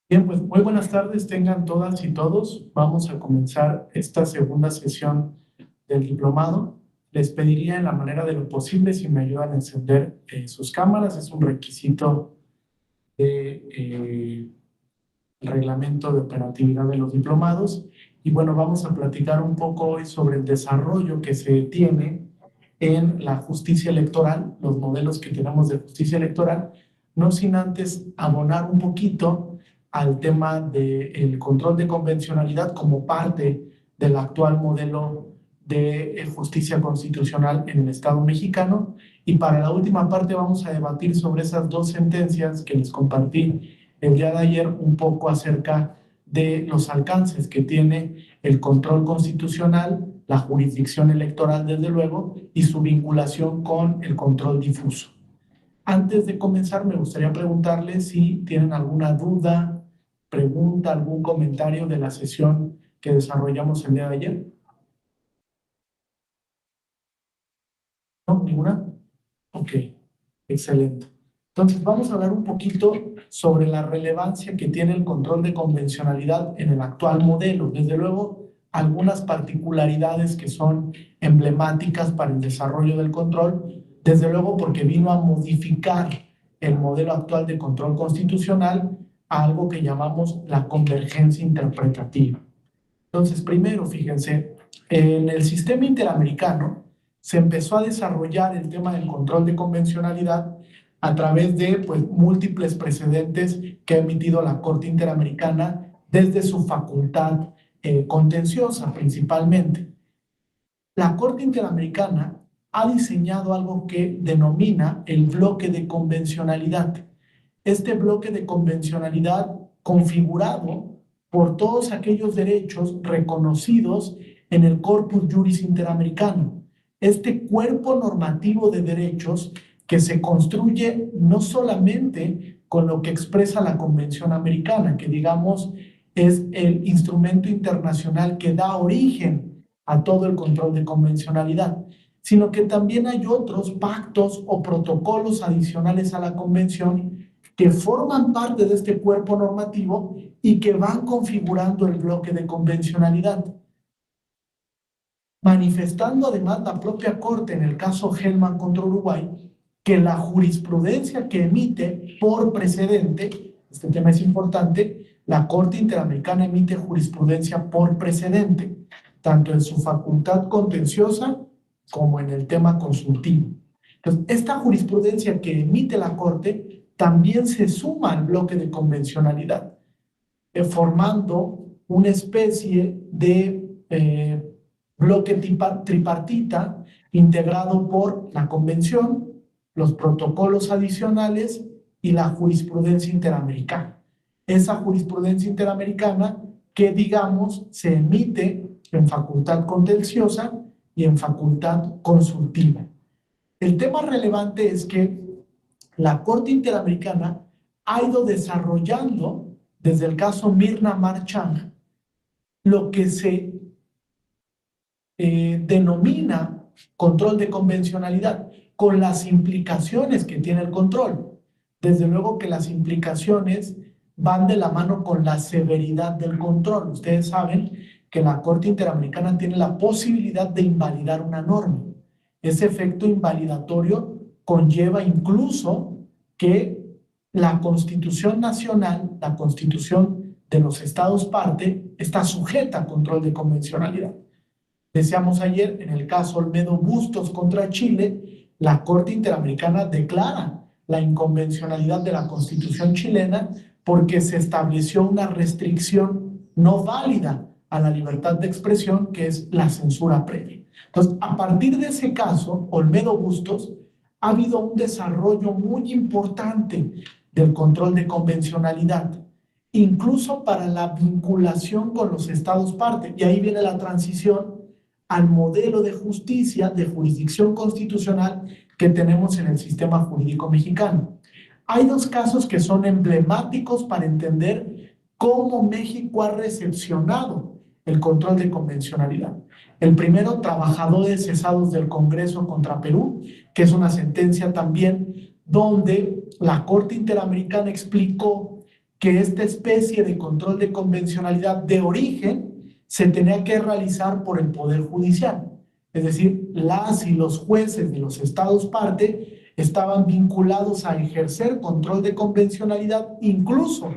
Bien, pues muy buenas tardes, tengan todas y todos. Vamos a comenzar esta segunda sesión del diplomado. Les pediría en la manera de lo posible si me ayudan a encender sus cámaras. Es un requisito de reglamento de operatividad de los diplomados. Y bueno, vamos a platicar un poco hoy sobre el desarrollo que se tiene en la justicia electoral, los modelos que tenemos de justicia electoral, no sin antes abonar un poquito al tema del control de convencionalidad como parte del actual modelo de justicia constitucional en el Estado mexicano. Y para la última parte vamos a debatir sobre esas dos sentencias que les compartí el día de ayer, un poco acerca de los alcances que tiene el control constitucional, la jurisdicción electoral, desde luego, y su vinculación con el control difuso. Antes de comenzar, me gustaría preguntarles si tienen alguna duda, pregunta, algún comentario de la sesión que desarrollamos el día de ayer. ¿No? ¿Ninguna? Ok, excelente. Entonces, vamos a hablar un poquito sobre la relevancia que tiene el control de convencionalidad en el actual modelo. Desde luego, algunas particularidades que son emblemáticas para el desarrollo del control, desde luego porque vino a modificar el modelo actual de control constitucional a algo que llamamos la convergencia interpretativa. Entonces, primero, fíjense, en el sistema interamericano se empezó a desarrollar el tema del control de convencionalidad a través de múltiples precedentes que ha emitido la Corte Interamericana desde su facultad contenciosa principalmente. La Corte Interamericana ha diseñado algo que denomina el bloque de convencionalidad. Este bloque de convencionalidad configurado por todos aquellos derechos reconocidos en el Corpus Juris Interamericano. Este cuerpo normativo de derechos que se construye no solamente con lo que expresa la Convención Americana, que digamos es el instrumento internacional que da origen a todo el control de convencionalidad, sino que también hay otros pactos o protocolos adicionales a la Convención que forman parte de este cuerpo normativo y que van configurando el bloque de convencionalidad. Manifestando además la propia Corte en el caso Hellman contra Uruguay, que la jurisprudencia que emite por precedente, este tema es importante, la Corte Interamericana emite jurisprudencia por precedente, tanto en su facultad contenciosa como en el tema consultivo. Entonces, esta jurisprudencia que emite la Corte también se suma al bloque de convencionalidad, formando una especie de bloque tripartita integrado por la Convención, los protocolos adicionales y la jurisprudencia interamericana. Esa jurisprudencia interamericana que, digamos, se emite en facultad contenciosa y en facultad consultiva. El tema relevante es que la Corte Interamericana ha ido desarrollando, desde el caso Mirna Marchand, lo que se denomina control de convencionalidad, con las implicaciones que tiene el control. Desde luego que las implicaciones van de la mano con la severidad del control. Ustedes saben que la Corte Interamericana tiene la posibilidad de invalidar una norma. Ese efecto invalidatorio conlleva incluso que la Constitución Nacional, la Constitución de los Estados parte, está sujeta a control de convencionalidad. Decíamos ayer, en el caso Olmedo Bustos contra Chile, la Corte Interamericana declara la inconvencionalidad de la Constitución chilena porque se estableció una restricción no válida a la libertad de expresión, que es la censura previa. Entonces, a partir de ese caso, Olmedo Bustos, ha habido un desarrollo muy importante del control de convencionalidad, incluso para la vinculación con los estados parte. Y ahí viene la transición al modelo de justicia, de jurisdicción constitucional que tenemos en el sistema jurídico mexicano. Hay dos casos que son emblemáticos para entender cómo México ha recepcionado el control de convencionalidad. El primero, trabajadores cesados del Congreso contra Perú, que es una sentencia también donde la Corte Interamericana explicó que esta especie de control de convencionalidad de origen se tenía que realizar por el Poder Judicial. Es decir, las y los jueces de los estados parte estaban vinculados a ejercer control de convencionalidad incluso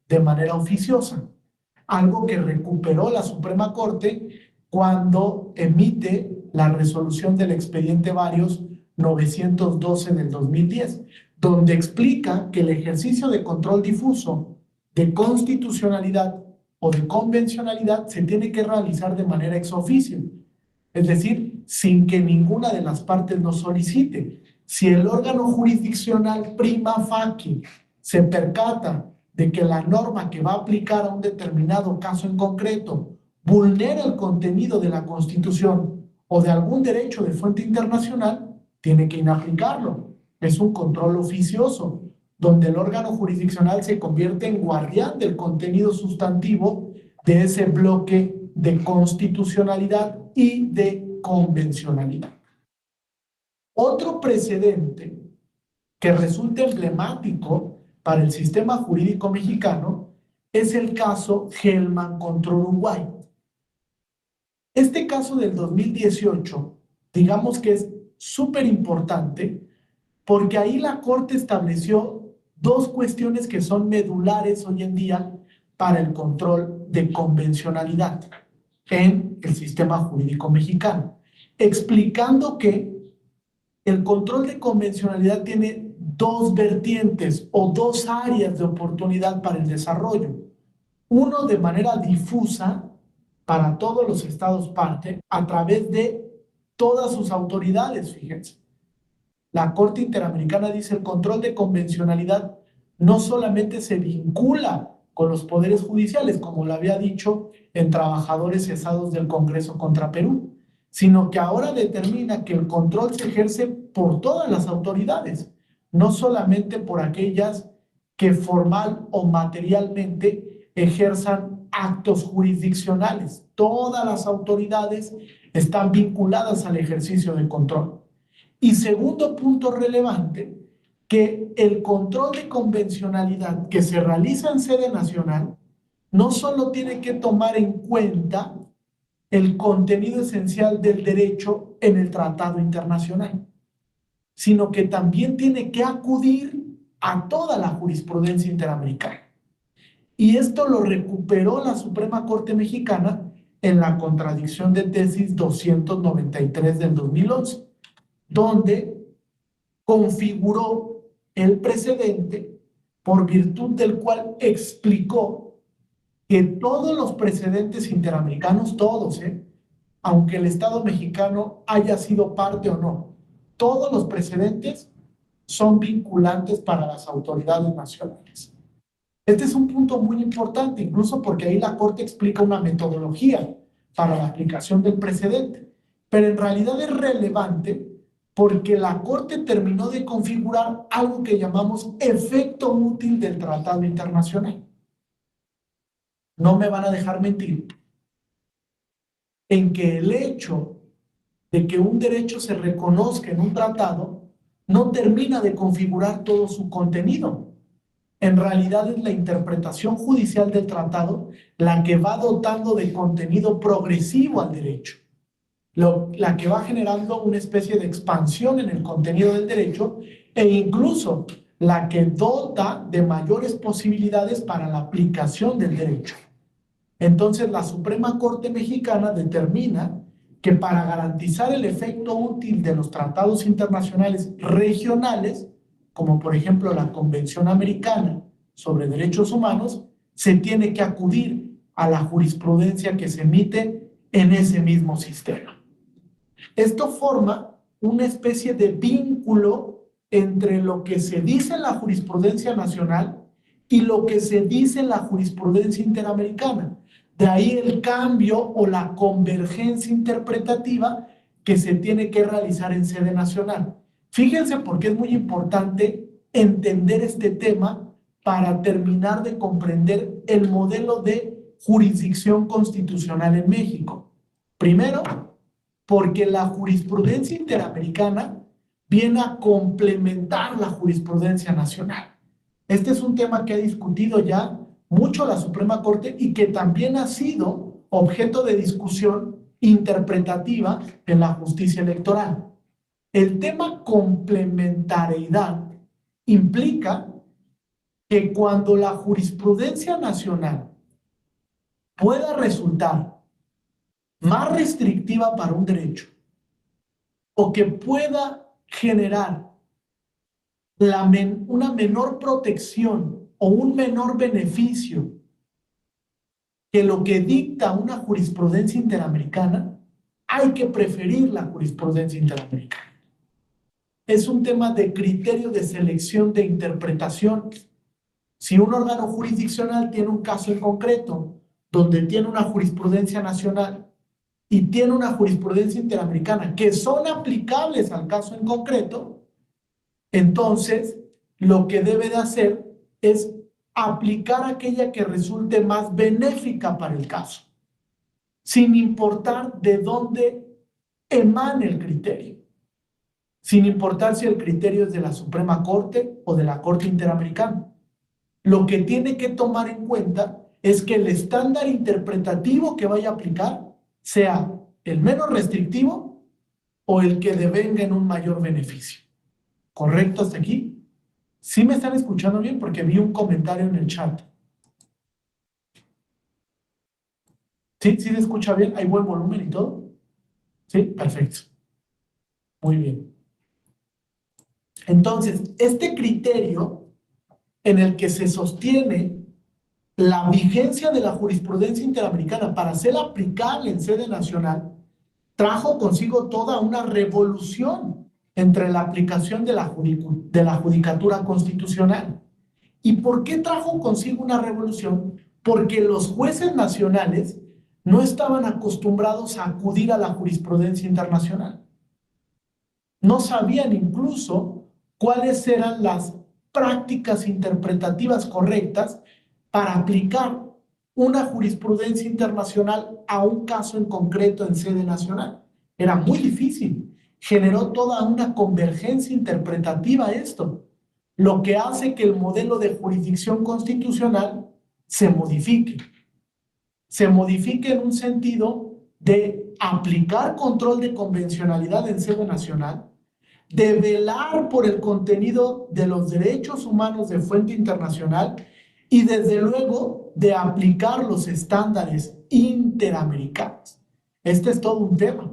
de manera oficiosa, algo que recuperó la Suprema Corte cuando emite la resolución del expediente Varios 912 del 2010, donde explica que el ejercicio de control difuso de constitucionalidad o de convencionalidad se tiene que realizar de manera ex oficio, es decir, sin que ninguna de las partes lo solicite. Si el órgano jurisdiccional prima facie se percata de que la norma que va a aplicar a un determinado caso en concreto vulnera el contenido de la Constitución o de algún derecho de fuente internacional, tiene que inaplicarlo. Es un control oficioso, donde el órgano jurisdiccional se convierte en guardián del contenido sustantivo de ese bloque de constitucionalidad y de convencionalidad. Otro precedente que resulta emblemático para el sistema jurídico mexicano es el caso Hellman contra Uruguay. Este caso del 2018, digamos que es súper importante porque ahí la Corte estableció dos cuestiones que son medulares hoy en día para el control de convencionalidad en el sistema jurídico mexicano, explicando que el control de convencionalidad tiene dos vertientes o dos áreas de oportunidad para el desarrollo. Uno, de manera difusa para todos los estados parte a través de todas sus autoridades, fíjense. La Corte Interamericana dice el control de convencionalidad no solamente se vincula con los poderes judiciales, como lo había dicho en Trabajadores Cesados del Congreso contra Perú, sino que ahora determina que el control se ejerce por todas las autoridades, no solamente por aquellas que formal o materialmente ejerzan actos jurisdiccionales. Todas las autoridades están vinculadas al ejercicio de control. Y segundo punto relevante, que el control de convencionalidad que se realiza en sede nacional no solo tiene que tomar en cuenta el contenido esencial del derecho en el tratado internacional, sino que también tiene que acudir a toda la jurisprudencia interamericana. Y esto lo recuperó la Suprema Corte Mexicana en la contradicción de tesis 293 del 2011, donde configuró el precedente por virtud del cual explicó que todos los precedentes interamericanos, todos, aunque el Estado mexicano haya sido parte o no, todos los precedentes son vinculantes para las autoridades nacionales. Este es un punto muy importante, incluso porque ahí la Corte explica una metodología para la aplicación del precedente, pero en realidad es relevante porque la Corte terminó de configurar algo que llamamos efecto útil del tratado internacional. No me van a dejar mentir en que el hecho de que un derecho se reconozca en un tratado no termina de configurar todo su contenido. En realidad es la interpretación judicial del tratado la que va dotando de contenido progresivo al derecho, la que va generando una especie de expansión en el contenido del derecho e incluso la que dota de mayores posibilidades para la aplicación del derecho. Entonces, la Suprema Corte Mexicana determina que para garantizar el efecto útil de los tratados internacionales regionales, como por ejemplo la Convención Americana sobre Derechos Humanos, se tiene que acudir a la jurisprudencia que se emite en ese mismo sistema. Esto forma una especie de vínculo entre lo que se dice en la jurisprudencia nacional y lo que se dice en la jurisprudencia interamericana. De ahí el cambio o la convergencia interpretativa que se tiene que realizar en sede nacional. Fíjense porque es muy importante entender este tema para terminar de comprender el modelo de jurisdicción constitucional en México. Primero, porque la jurisprudencia interamericana viene a complementar la jurisprudencia nacional. Este es un tema que ha discutido ya mucho la Suprema Corte y que también ha sido objeto de discusión interpretativa en la justicia electoral. El tema complementariedad implica que cuando la jurisprudencia nacional pueda resultar más restrictiva para un derecho o que pueda generar una menor protección o un menor beneficio que lo que dicta una jurisprudencia interamericana, hay que preferir la jurisprudencia interamericana. Es un tema de criterio de selección de interpretación. Si un órgano jurisdiccional tiene un caso en concreto donde tiene una jurisprudencia nacional y tiene una jurisprudencia interamericana que son aplicables al caso en concreto, entonces lo que debe de hacer es aplicar aquella que resulte más benéfica para el caso, sin importar de dónde emane el criterio, sin importar si el criterio es de la Suprema Corte o de la Corte Interamericana. Lo que tiene que tomar en cuenta es que el estándar interpretativo que vaya a aplicar sea el menos restrictivo o el que devenga en un mayor beneficio. ¿Correcto hasta aquí? ¿Sí me están escuchando bien? Porque vi un comentario en el chat. ¿Sí? ¿Sí se escucha bien? ¿Hay buen volumen y todo? ¿Sí? Perfecto. Muy bien. Entonces, este criterio en el que se sostiene la vigencia de la jurisprudencia interamericana para ser aplicable en sede nacional, trajo consigo toda una revolución entre la aplicación de la judicatura constitucional. ¿Y por qué trajo consigo una revolución? Porque los jueces nacionales no estaban acostumbrados a acudir a la jurisprudencia internacional. No sabían incluso cuáles eran las prácticas interpretativas correctas para aplicar una jurisprudencia internacional a un caso en concreto en sede nacional. Era muy difícil. Generó toda una convergencia interpretativa esto, lo que hace que el modelo de jurisdicción constitucional se modifique. Se modifique en un sentido de aplicar control de convencionalidad en sede nacional, de velar por el contenido de los derechos humanos de fuente internacional y desde luego de aplicar los estándares interamericanos. Este es todo un tema,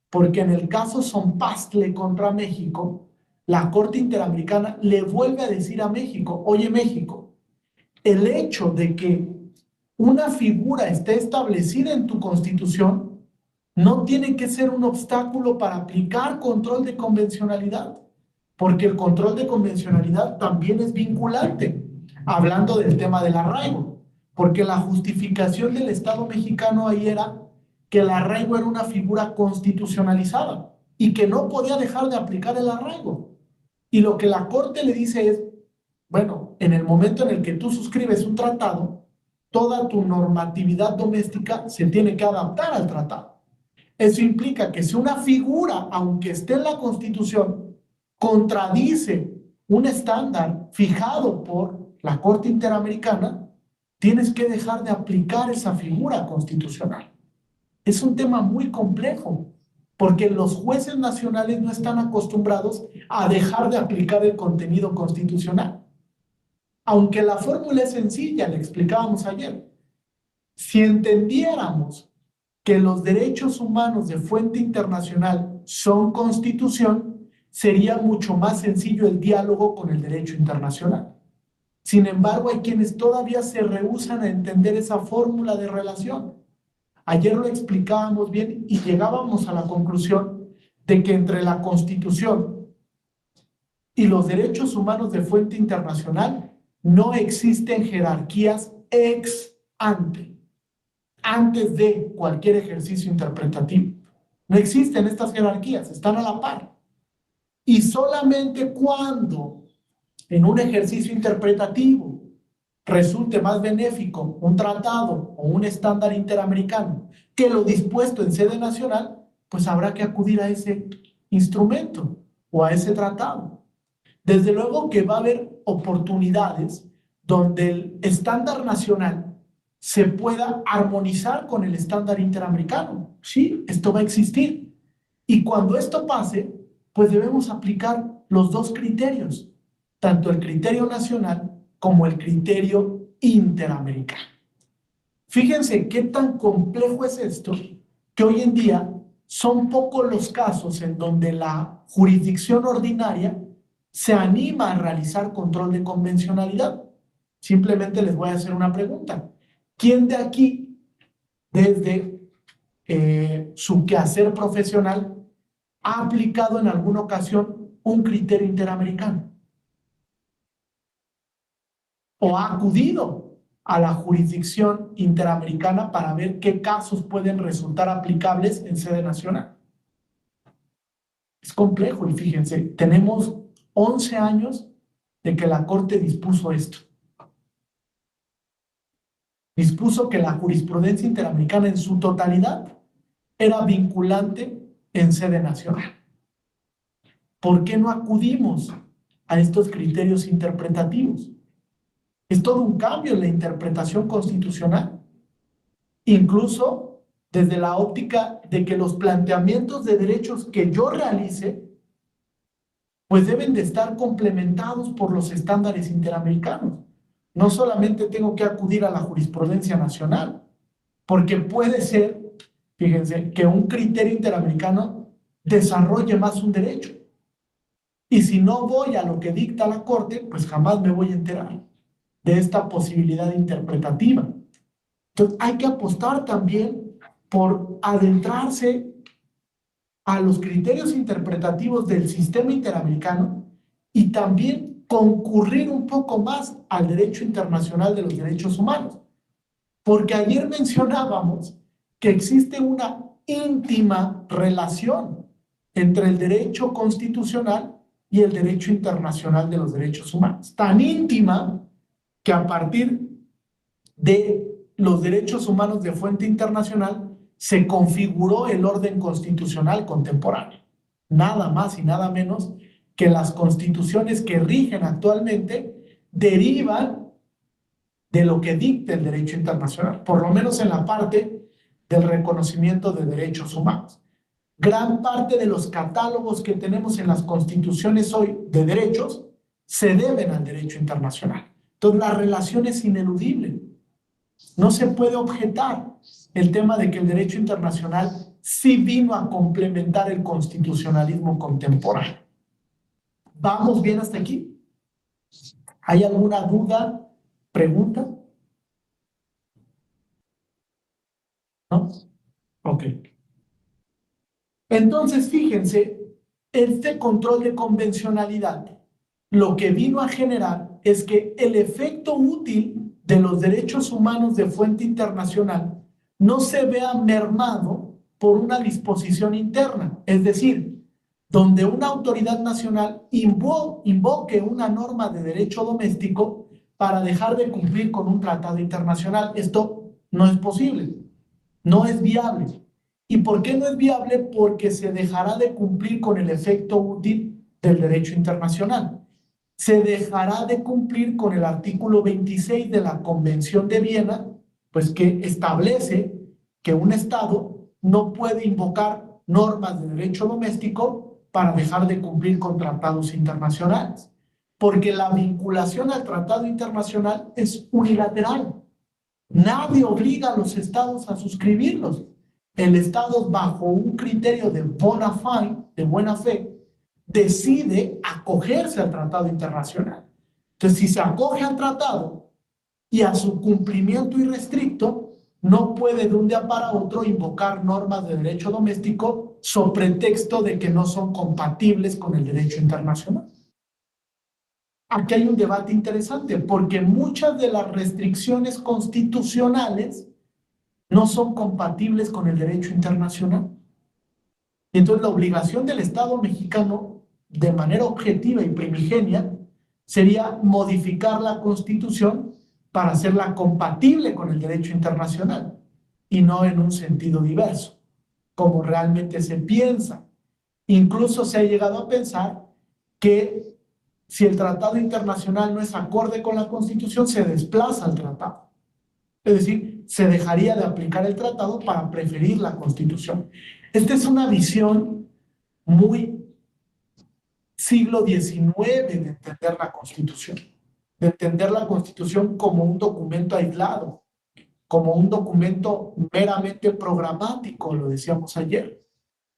porque en el caso Zompastle contra México, la Corte Interamericana le vuelve a decir a México, oye México, el hecho de que una figura esté establecida en tu Constitución no tiene que ser un obstáculo para aplicar control de convencionalidad, porque el control de convencionalidad también es vinculante, hablando del tema del arraigo, porque la justificación del Estado mexicano ahí era que el arraigo era una figura constitucionalizada y que no podía dejar de aplicar el arraigo. Y lo que la Corte le dice es, bueno, en el momento en el que tú suscribes un tratado, toda tu normatividad doméstica se tiene que adaptar al tratado. Eso implica que si una figura, aunque esté en la Constitución, contradice un estándar fijado por la Corte Interamericana, tienes que dejar de aplicar esa figura constitucional. Es un tema muy complejo, porque los jueces nacionales no están acostumbrados a dejar de aplicar el contenido constitucional. Aunque la fórmula es sencilla, le explicábamos ayer. Si entendiéramos que los derechos humanos de fuente internacional son constitución, sería mucho más sencillo el diálogo con el derecho internacional. Sin embargo, hay quienes todavía se rehúsan a entender esa fórmula de relación. Ayer lo explicábamos bien y llegábamos a la conclusión de que entre la Constitución y los derechos humanos de fuente internacional no existen jerarquías ex ante, antes de cualquier ejercicio interpretativo. No existen estas jerarquías, están a la par. Y solamente cuando en un ejercicio interpretativo resulte más benéfico un tratado o un estándar interamericano que lo dispuesto en sede nacional, pues habrá que acudir a ese instrumento o a ese tratado. Desde luego que va a haber oportunidades donde el estándar nacional se pueda armonizar con el estándar interamericano. Sí, esto va a existir. Y cuando esto pase, pues debemos aplicar los dos criterios, tanto el criterio nacional como el criterio interamericano. Fíjense qué tan complejo es esto, que hoy en día son pocos los casos en donde la jurisdicción ordinaria se anima a realizar control de convencionalidad. Simplemente les voy a hacer una pregunta. ¿Quién de aquí, desde su quehacer profesional, ha aplicado en alguna ocasión un criterio interamericano? ¿O ha acudido a la jurisdicción interamericana para ver qué casos pueden resultar aplicables en sede nacional? Es complejo y fíjense, tenemos 11 años de que la Corte dispuso esto. Dispuso que la jurisprudencia interamericana en su totalidad era vinculante en sede nacional. ¿Por qué no acudimos a estos criterios interpretativos? Es todo un cambio en la interpretación constitucional, incluso desde la óptica de que los planteamientos de derechos que yo realice, pues deben de estar complementados por los estándares interamericanos. No solamente tengo que acudir a la jurisprudencia nacional, porque puede ser, fíjense, que un criterio interamericano desarrolle más un derecho. Y si no voy a lo que dicta la Corte, pues jamás me voy a enterar de esta posibilidad interpretativa. Entonces, hay que apostar también por adentrarse a los criterios interpretativos del sistema interamericano y también concurrir un poco más al derecho internacional de los derechos humanos. Porque ayer mencionábamos que existe una íntima relación entre el derecho constitucional y el derecho internacional de los derechos humanos. Tan íntima que a partir de los derechos humanos de fuente internacional se configuró el orden constitucional contemporáneo. Nada más y nada menos que las constituciones que rigen actualmente derivan de lo que dicta el derecho internacional, por lo menos en la parte del reconocimiento de derechos humanos. Gran parte de los catálogos que tenemos en las constituciones hoy de derechos se deben al derecho internacional. Entonces, la relación es ineludible. No se puede objetar el tema de que el derecho internacional sí vino a complementar el constitucionalismo contemporáneo. ¿Vamos bien hasta aquí? ¿Hay alguna duda, pregunta? ¿No? Ok. Entonces, fíjense, este control de convencionalidad lo que vino a generar es que el efecto útil de los derechos humanos de fuente internacional no se vea mermado por una disposición interna, es decir, donde una autoridad nacional invoque una norma de derecho doméstico para dejar de cumplir con un tratado internacional. Esto no es posible, no es viable. ¿Y por qué no es viable? Porque se dejará de cumplir con el efecto útil del derecho internacional. Se dejará de cumplir con el artículo 26 de la Convención de Viena, pues que establece que un Estado no puede invocar normas de derecho doméstico para dejar de cumplir con tratados internacionales, porque la vinculación al tratado internacional es unilateral. Nadie obliga a los estados a suscribirlos. El estado, bajo un criterio de bona fide, de buena fe, decide acogerse al tratado internacional. Entonces, si se acoge al tratado y a su cumplimiento irrestricto, no puede de un día para otro invocar normas de derecho doméstico sobre pretexto de que no son compatibles con el derecho internacional. Aquí hay un debate interesante, porque muchas de las restricciones constitucionales no son compatibles con el derecho internacional. Entonces, la obligación del Estado mexicano, de manera objetiva y primigenia, sería modificar la Constitución para hacerla compatible con el derecho internacional y no en un sentido diverso, como realmente se piensa. Incluso se ha llegado a pensar que Si el tratado internacional no es acorde con la Constitución, se desplaza al tratado. Es decir, se dejaría de aplicar el tratado para preferir la Constitución. Esta es una visión muy siglo XIX de entender la Constitución, de entender la Constitución como un documento aislado, como un documento meramente programático, lo decíamos ayer.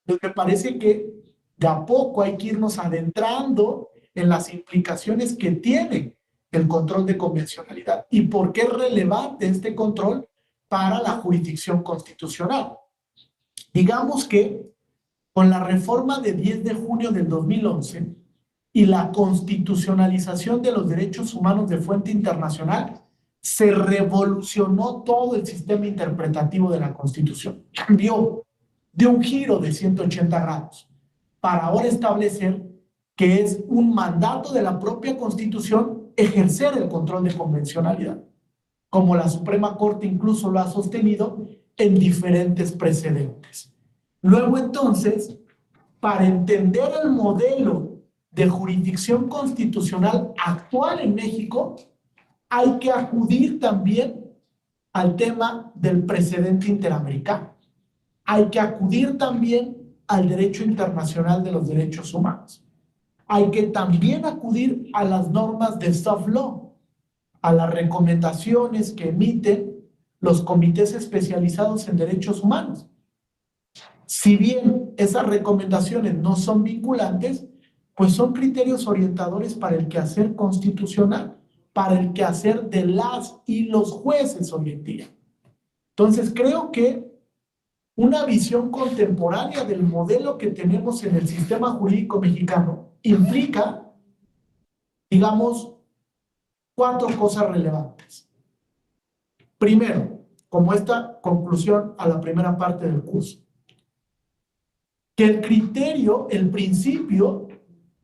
Entonces me parece que de a poco hay que irnos adentrando en las implicaciones que tiene el control de convencionalidad y por qué es relevante este control para la jurisdicción constitucional. Digamos que con la reforma de 10 de junio del 2011 y la constitucionalización de los derechos humanos de fuente internacional, se revolucionó todo el sistema interpretativo de la Constitución. Cambió, dio un giro de 180 grados para ahora establecer que es un mandato de la propia Constitución ejercer el control de convencionalidad, como la Suprema Corte incluso lo ha sostenido en diferentes precedentes. Luego entonces, para entender el modelo de jurisdicción constitucional actual en México, hay que acudir también al tema del precedente interamericano. Hay que acudir también al derecho internacional de los derechos humanos. Hay que también acudir a las normas de soft law, a las recomendaciones que emiten los comités especializados en derechos humanos. Si bien esas recomendaciones no son vinculantes, pues son criterios orientadores para el quehacer constitucional, para el quehacer de las y los jueces hoy en día. Entonces creo que una visión contemporánea del modelo que tenemos en el sistema jurídico mexicano implica, digamos, 4 cosas relevantes. Primero, como esta conclusión a la primera parte del curso, que el criterio, el principio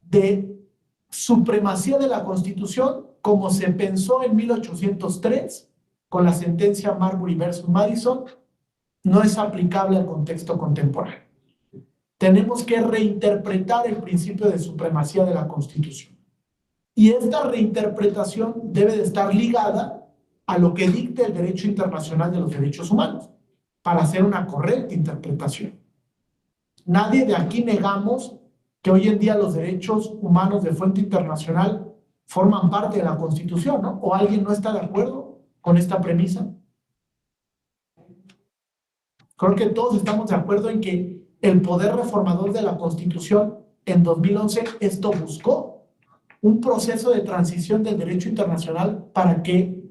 de supremacía de la Constitución, como se pensó en 1803 con la sentencia Marbury versus Madison, no es aplicable al contexto contemporáneo. Tenemos que reinterpretar el principio de supremacía de la Constitución. Y esta reinterpretación debe de estar ligada a lo que dicta el derecho internacional de los derechos humanos, para hacer una correcta interpretación. Nadie de aquí negamos que hoy en día los derechos humanos de fuente internacional forman parte de la Constitución, ¿no? ¿O alguien no está de acuerdo con esta premisa? Creo que todos estamos de acuerdo en que el poder reformador de la Constitución en 2011 esto buscó un proceso de transición del derecho internacional para que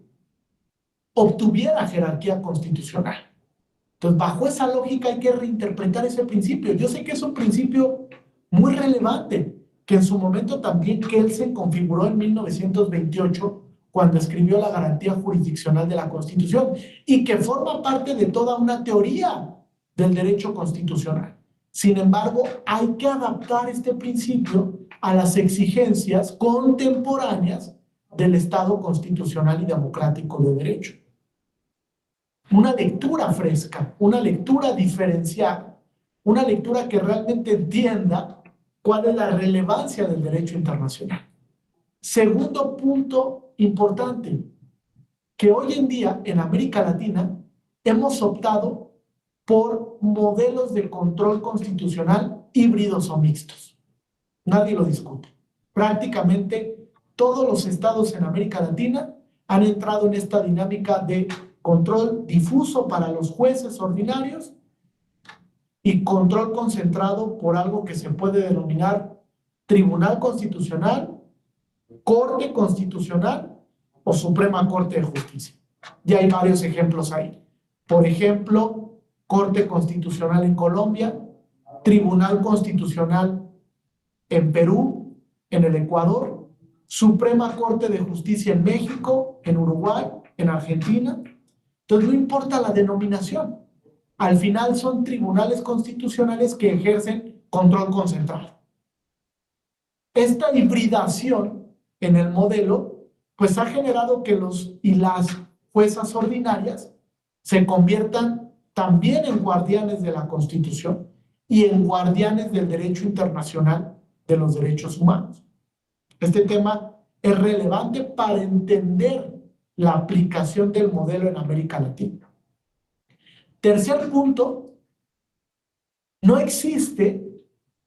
obtuviera jerarquía constitucional. Entonces, bajo esa lógica hay que reinterpretar ese principio. Yo sé que es un principio muy relevante, que en su momento también Kelsen configuró en 1928 cuando escribió la garantía jurisdiccional de la Constitución y que forma parte de toda una teoría del derecho constitucional. Sin embargo, hay que adaptar este principio a las exigencias contemporáneas del Estado constitucional y democrático de derecho. Una lectura fresca, una lectura diferenciada, una lectura que realmente entienda cuál es la relevancia del derecho internacional. Segundo punto importante, que hoy en día en América Latina hemos optado por modelos de control constitucional híbridos o mixtos. Nadie lo discute. Prácticamente todos los estados en América Latina han entrado en esta dinámica de control difuso para los jueces ordinarios y control concentrado por algo que se puede denominar Tribunal Constitucional, Corte Constitucional o Suprema Corte de Justicia. Ya hay varios ejemplos ahí. Por ejemplo, Corte Constitucional en Colombia, Tribunal Constitucional en Perú, en el Ecuador, Suprema Corte de Justicia en México, en Uruguay, en Argentina. Entonces no importa la denominación. Al final son tribunales constitucionales que ejercen control concentrado. Esta hibridación en el modelo pues ha generado que los y las juezas ordinarias se conviertan también en guardianes de la Constitución y en guardianes del derecho internacional de los derechos humanos. Este tema es relevante para entender la aplicación del modelo en América Latina. Tercer punto, no existe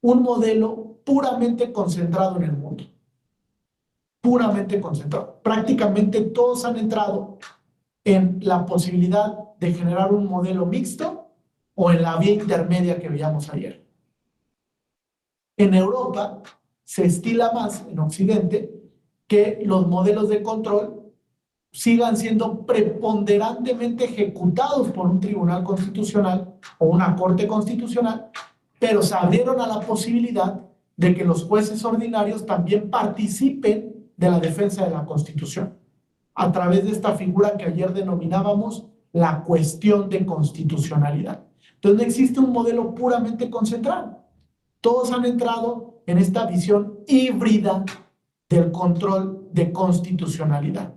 un modelo puramente concentrado en el mundo. Puramente concentrado. Prácticamente todos han entrado en la posibilidad de generar un modelo mixto o en la vía intermedia que veíamos ayer. En Europa se estila más, en Occidente, que los modelos de control sigan siendo preponderantemente ejecutados por un tribunal constitucional o una corte constitucional, pero se abrieron a la posibilidad de que los jueces ordinarios también participen de la defensa de la Constitución, a través de esta figura que ayer denominábamos la cuestión de constitucionalidad. Entonces no existe un modelo puramente concentrado. Todos han entrado en esta visión híbrida del control de constitucionalidad.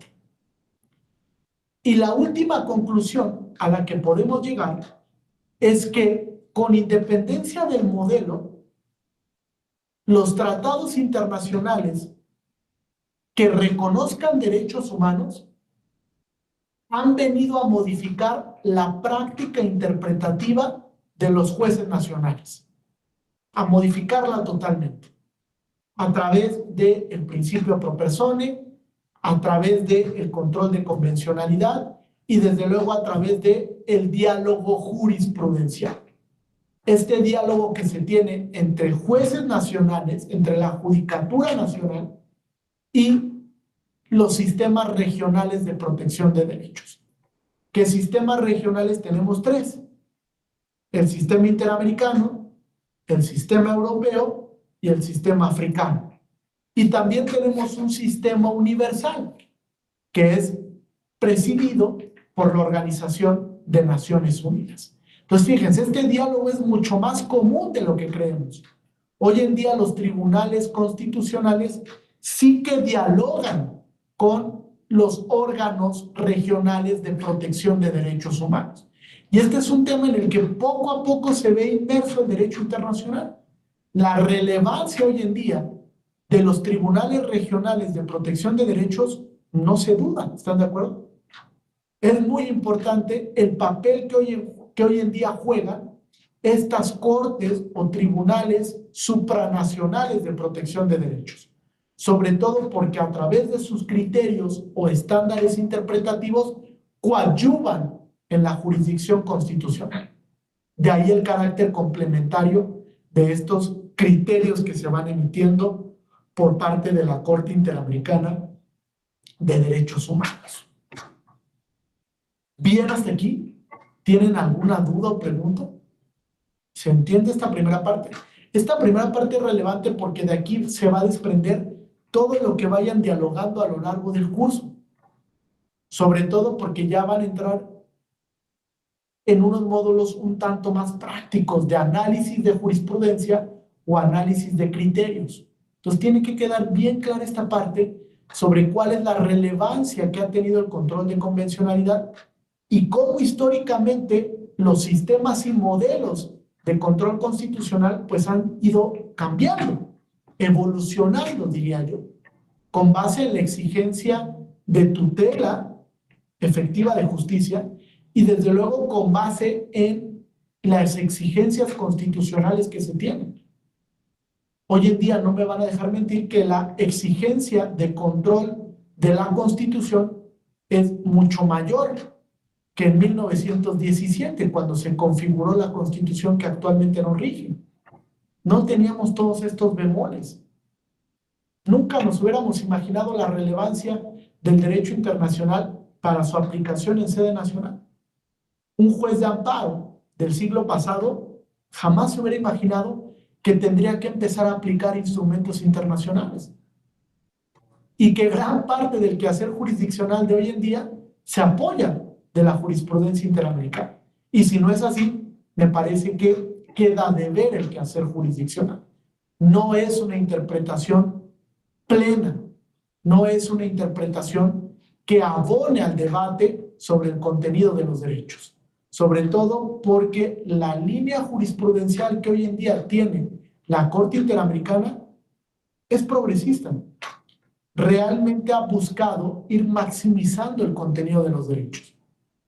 Y la última conclusión a la que podemos llegar es que, con independencia del modelo, los tratados internacionales que reconozcan derechos humanos han venido a modificar la práctica interpretativa de los jueces nacionales, a modificarla totalmente, a través del principio pro persone, a través del control de convencionalidad y desde luego a través del diálogo jurisprudencial. Este diálogo que se tiene entre jueces nacionales, entre la judicatura nacional y los sistemas regionales de protección de derechos. ¿Qué sistemas regionales tenemos? Tres: el sistema interamericano, el sistema europeo y el sistema africano. Y también tenemos un sistema universal, que es presidido por la Organización de Naciones Unidas. Entonces, fíjense, este diálogo es mucho más común de lo que creemos. Hoy en día los tribunales constitucionales sí que dialogan con los órganos regionales de protección de derechos humanos. Y este es un tema en el que poco a poco se ve inmerso el derecho internacional. La relevancia hoy en día de los tribunales regionales de protección de derechos no se duda, ¿están de acuerdo? Es muy importante el papel que hoy en día juegan estas cortes o tribunales supranacionales de protección de derechos, sobre todo porque a través de sus criterios o estándares interpretativos coadyuvan en la jurisdicción constitucional. De ahí el carácter complementario de estos criterios que se van emitiendo por parte de la Corte Interamericana de Derechos Humanos. ¿Bien hasta aquí? ¿Tienen alguna duda o pregunta? ¿Se entiende esta primera parte? Esta primera parte es relevante porque de aquí se va a desprender todo lo que vayan dialogando a lo largo del curso. Sobre todo porque ya van a entrar en unos módulos un tanto más prácticos de análisis de jurisprudencia o análisis de criterios. Entonces tiene que quedar bien clara esta parte sobre cuál es la relevancia que ha tenido el control de convencionalidad y cómo históricamente los sistemas y modelos de control constitucional pues han ido cambiando, evolucionando, diría yo, con base en la exigencia de tutela efectiva de justicia y desde luego con base en las exigencias constitucionales que se tienen. Hoy en día no me van a dejar mentir que la exigencia de control de la Constitución es mucho mayor que en 1917, cuando se configuró la Constitución que actualmente nos rige. No teníamos todos estos bemoles. Nunca nos hubiéramos imaginado la relevancia del derecho internacional para su aplicación en sede nacional. Un juez de amparo del siglo pasado jamás se hubiera imaginado que tendría que empezar a aplicar instrumentos internacionales y que gran parte del quehacer jurisdiccional de hoy en día se apoya de la jurisprudencia interamericana. Y si no es así, me parece que queda de ver el quehacer jurisdiccional. No es una interpretación plena, no es una interpretación que abone al debate sobre el contenido de los derechos. Sobre todo porque la línea jurisprudencial que hoy en día tiene la Corte Interamericana es progresista. realmente ha buscado ir maximizando el contenido de los derechos.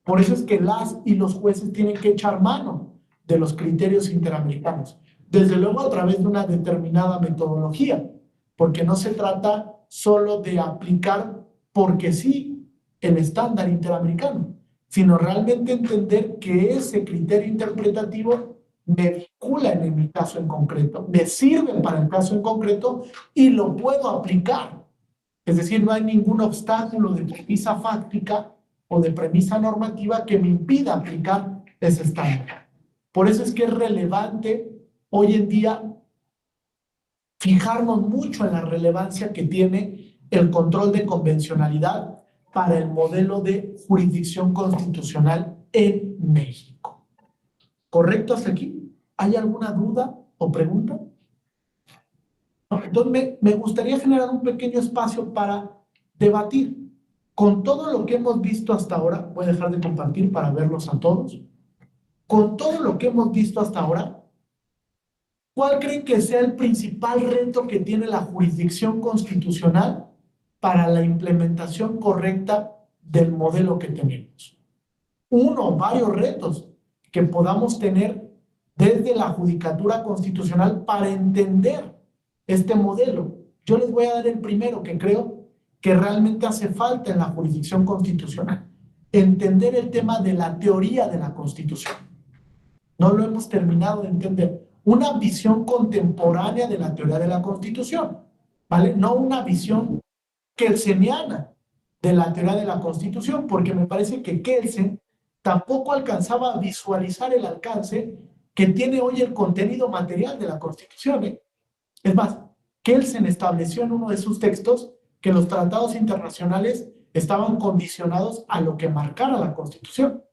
Por eso es que las y los jueces tienen que echar mano de los criterios interamericanos, desde luego a través de una determinada metodología, porque no se trata solo de aplicar porque sí el estándar interamericano, sino realmente entender que ese criterio interpretativo me vincula en mi caso en concreto, me sirve para el caso en concreto y lo puedo aplicar. Es decir, no hay ningún obstáculo de premisa fáctica o de premisa normativa que me impida aplicar ese estándar. Por eso es que es relevante hoy en día fijarnos mucho en la relevancia que tiene el control de convencionalidad para el modelo de jurisdicción constitucional en México. ¿Correcto hasta aquí? ¿Hay alguna duda o pregunta? No, entonces me gustaría generar un pequeño espacio para debatir. Con todo lo que hemos visto hasta ahora, voy a dejar de compartir para verlos a todos. Con todo lo que hemos visto hasta ahora, ¿cuál creen que sea el principal reto que tiene la jurisdicción constitucional para la implementación correcta del modelo que tenemos? Uno o varios retos que podamos tener desde la judicatura constitucional para entender este modelo. Yo les voy a dar el primero que creo que realmente hace falta en la jurisdicción constitucional. Entender el tema de la teoría de la Constitución. No lo hemos terminado de entender. Una visión contemporánea de la teoría de la Constitución, ¿vale? No una visión kelseniana de la teoría de la Constitución, porque me parece que Kelsen tampoco alcanzaba a visualizar el alcance que tiene hoy el contenido material de la Constitución, ¿eh? Es más, Kelsen estableció en uno de sus textos que los tratados internacionales estaban condicionados a lo que marcara la Constitución,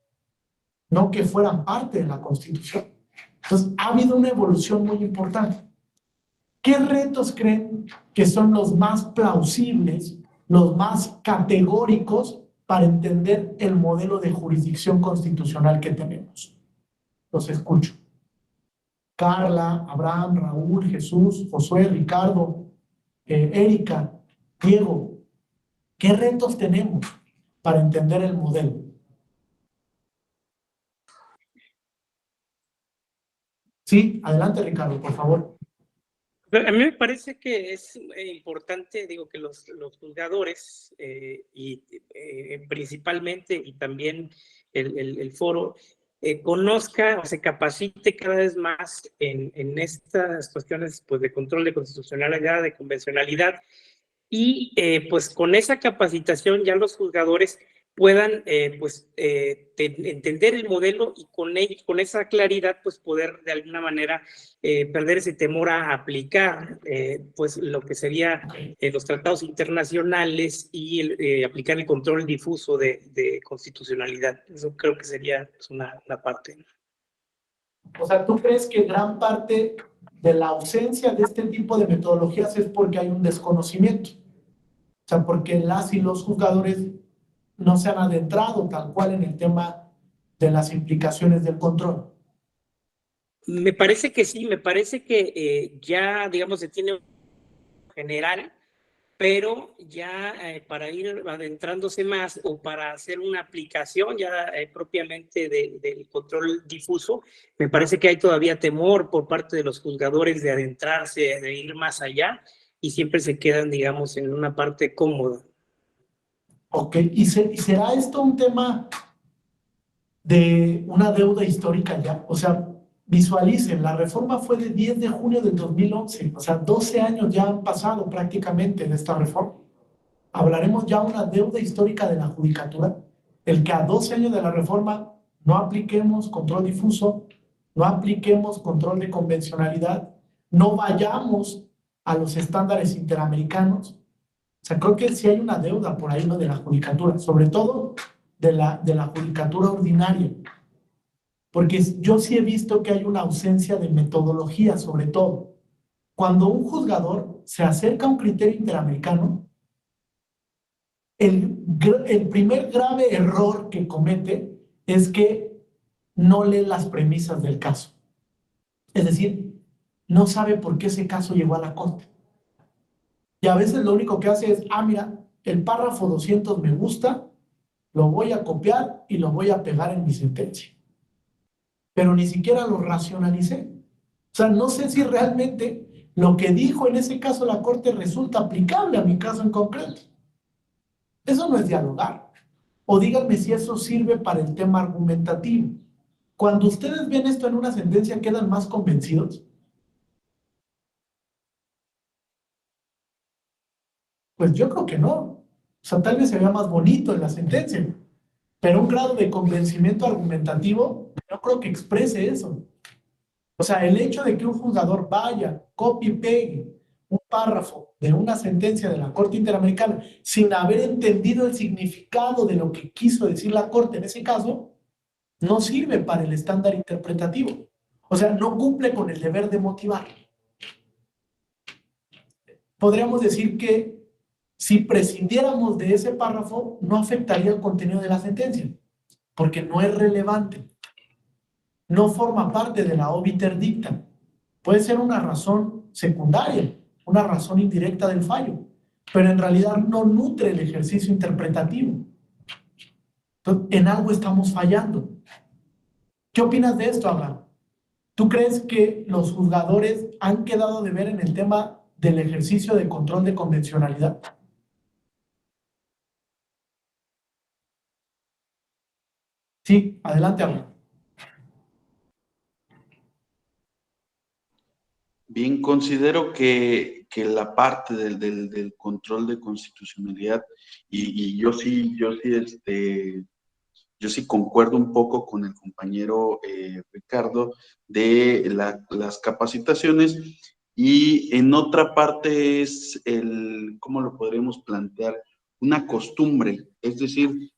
no que fueran parte de la Constitución. Entonces, ha habido una evolución muy importante. ¿Qué retos creen que son los más plausibles, los más categóricos para entender el modelo de jurisdicción constitucional que tenemos? Los escucho. Carla, Abraham, Raúl, Jesús, Josué, Ricardo, Erika, Diego, ¿qué retos tenemos para entender el modelo? Sí, adelante Ricardo, por favor. A mí me parece que es importante, digo, que los juzgadores y principalmente y también el foro conozca o se capacite cada vez más en estas cuestiones pues, de control de constitucionalidad, de convencionalidad, y pues con esa capacitación ya los juzgadores puedan entender el modelo y con esa claridad pues poder de alguna manera perder ese temor a aplicar pues lo que sería los tratados internacionales y aplicar el control difuso de constitucionalidad. Eso creo que sería pues, una parte. O sea, ¿tú crees que gran parte de la ausencia de este tipo de metodologías es porque hay un desconocimiento? O sea, porque las y los juzgadores no se han adentrado tal cual en el tema de las implicaciones del control. Me parece que sí, me parece que ya, digamos, se tiene general, pero ya para ir adentrándose más o para hacer una aplicación ya propiamente del control difuso, me parece que hay todavía temor por parte de los juzgadores de adentrarse, de ir más allá y siempre se quedan, digamos, en una parte cómoda. Ok, ¿y será esto un tema de una deuda histórica ya? O sea, visualicen, la reforma fue de 10 de junio del 2011, o sea, 12 años ya han pasado prácticamente de esta reforma. Hablaremos ya una deuda histórica de la judicatura, el que a 12 años de la reforma no apliquemos control difuso, no apliquemos control de convencionalidad, no vayamos a los estándares interamericanos. O sea, creo que sí hay una deuda por ahí, ¿no? De la judicatura, sobre todo de la judicatura ordinaria, porque yo sí he visto que hay una ausencia de metodología, sobre todo. Cuando un juzgador se acerca a un criterio interamericano, el primer grave error que comete es que no lee las premisas del caso. Es decir, no sabe por qué ese caso llegó a la corte. Y a veces lo único que hace es, mira, el párrafo 200 me gusta, lo voy a copiar y lo voy a pegar en mi sentencia. Pero ni siquiera lo racionalicé. O sea, no sé si realmente lo que dijo en ese caso la Corte resulta aplicable a mi caso en concreto. Eso no es dialogar. O díganme si eso sirve para el tema argumentativo. Cuando ustedes ven esto en una sentencia, ¿quedan más convencidos? Pues yo creo que no. O sea, tal vez se vea más bonito en la sentencia, pero un grado de convencimiento argumentativo no creo que exprese eso. O sea, el hecho de que un juzgador vaya, copie y pegue un párrafo de una sentencia de la Corte Interamericana sin haber entendido el significado de lo que quiso decir la Corte en ese caso, no sirve para el estándar interpretativo. O sea, no cumple con el deber de motivar. Podríamos decir que si prescindiéramos de ese párrafo, no afectaría el contenido de la sentencia, porque no es relevante, no forma parte de la obiter dicta. Puede ser una razón secundaria, una razón indirecta del fallo, pero en realidad no nutre el ejercicio interpretativo. Entonces, en algo estamos fallando. ¿Qué opinas de esto, Abraham? ¿Tú crees que los juzgadores han quedado de ver en el tema del ejercicio de control de convencionalidad? Sí, adelante, Abraham. Bien, considero que la parte del control de constitucionalidad, y yo sí concuerdo un poco con el compañero Ricardo de las capacitaciones, y en otra parte es ¿cómo lo podríamos plantear? Una costumbre, es decir,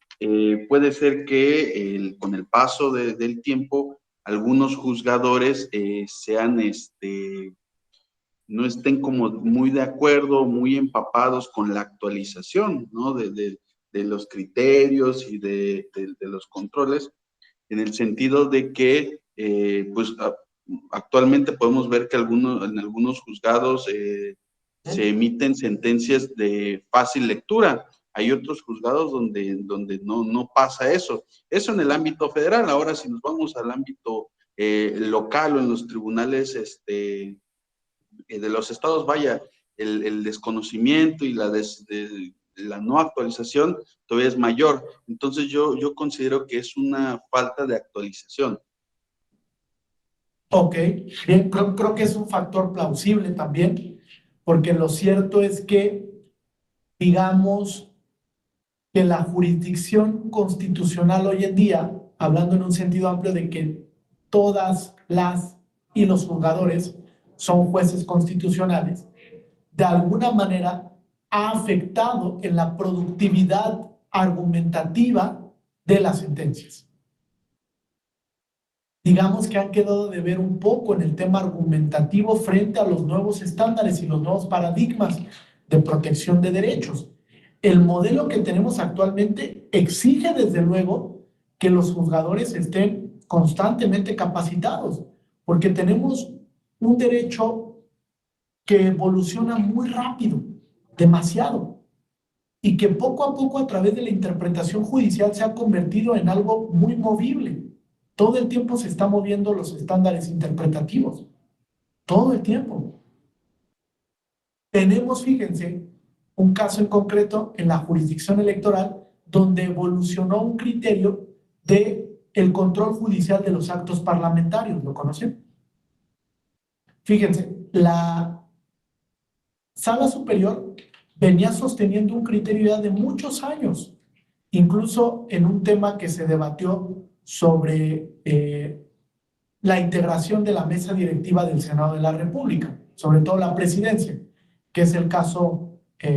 puede ser que con el paso del tiempo algunos juzgadores no estén como muy de acuerdo, muy empapados con la actualización, ¿no? De los criterios y de los controles, en el sentido de que, pues, actualmente podemos ver que en algunos juzgados se emiten sentencias de fácil lectura. Hay otros juzgados donde no pasa eso. Eso en el ámbito federal. Ahora, si nos vamos al ámbito local o en los tribunales de los estados, vaya, el desconocimiento y la no actualización todavía es mayor. Entonces yo considero que es una falta de actualización. Ok, bien, creo que es un factor plausible también, porque lo cierto es que, digamos, que la jurisdicción constitucional hoy en día, hablando en un sentido amplio de que todas las y los juzgadores son jueces constitucionales, de alguna manera ha afectado en la productividad argumentativa de las sentencias. Digamos que han quedado de ver un poco en el tema argumentativo frente a los nuevos estándares y los nuevos paradigmas de protección de derechos. El modelo que tenemos actualmente exige, desde luego, que los juzgadores estén constantemente capacitados, porque tenemos un derecho que evoluciona muy rápido, demasiado, y que poco a poco, a través de la interpretación judicial, se ha convertido en algo muy movible. Todo el tiempo se están moviendo los estándares interpretativos, todo el tiempo. Tenemos, fíjense, un caso en concreto en la jurisdicción electoral donde evolucionó un criterio de el control judicial de los actos parlamentarios. ¿Lo conocen? Fíjense, la Sala Superior venía sosteniendo un criterio ya de muchos años, incluso en un tema que se debatió sobre la integración de la mesa directiva del Senado de la República, sobre todo la presidencia, que es el caso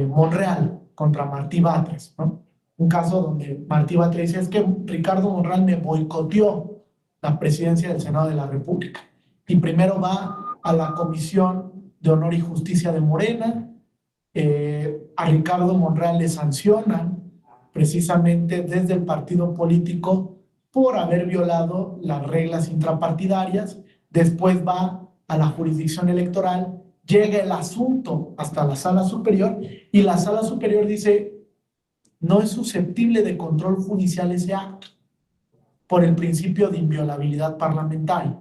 Monreal contra Martí Batres, ¿no? Un caso donde Martí Batres dice: es que Ricardo Monreal me boicoteó la presidencia del Senado de la República. Y primero va a la Comisión de Honor y Justicia de Morena, a Ricardo Monreal le sancionan precisamente desde el partido político por haber violado las reglas intrapartidarias. Después va a la jurisdicción electoral llega el asunto hasta la sala superior y la sala superior dice, no es susceptible de control judicial ese acto por el principio de inviolabilidad parlamentaria.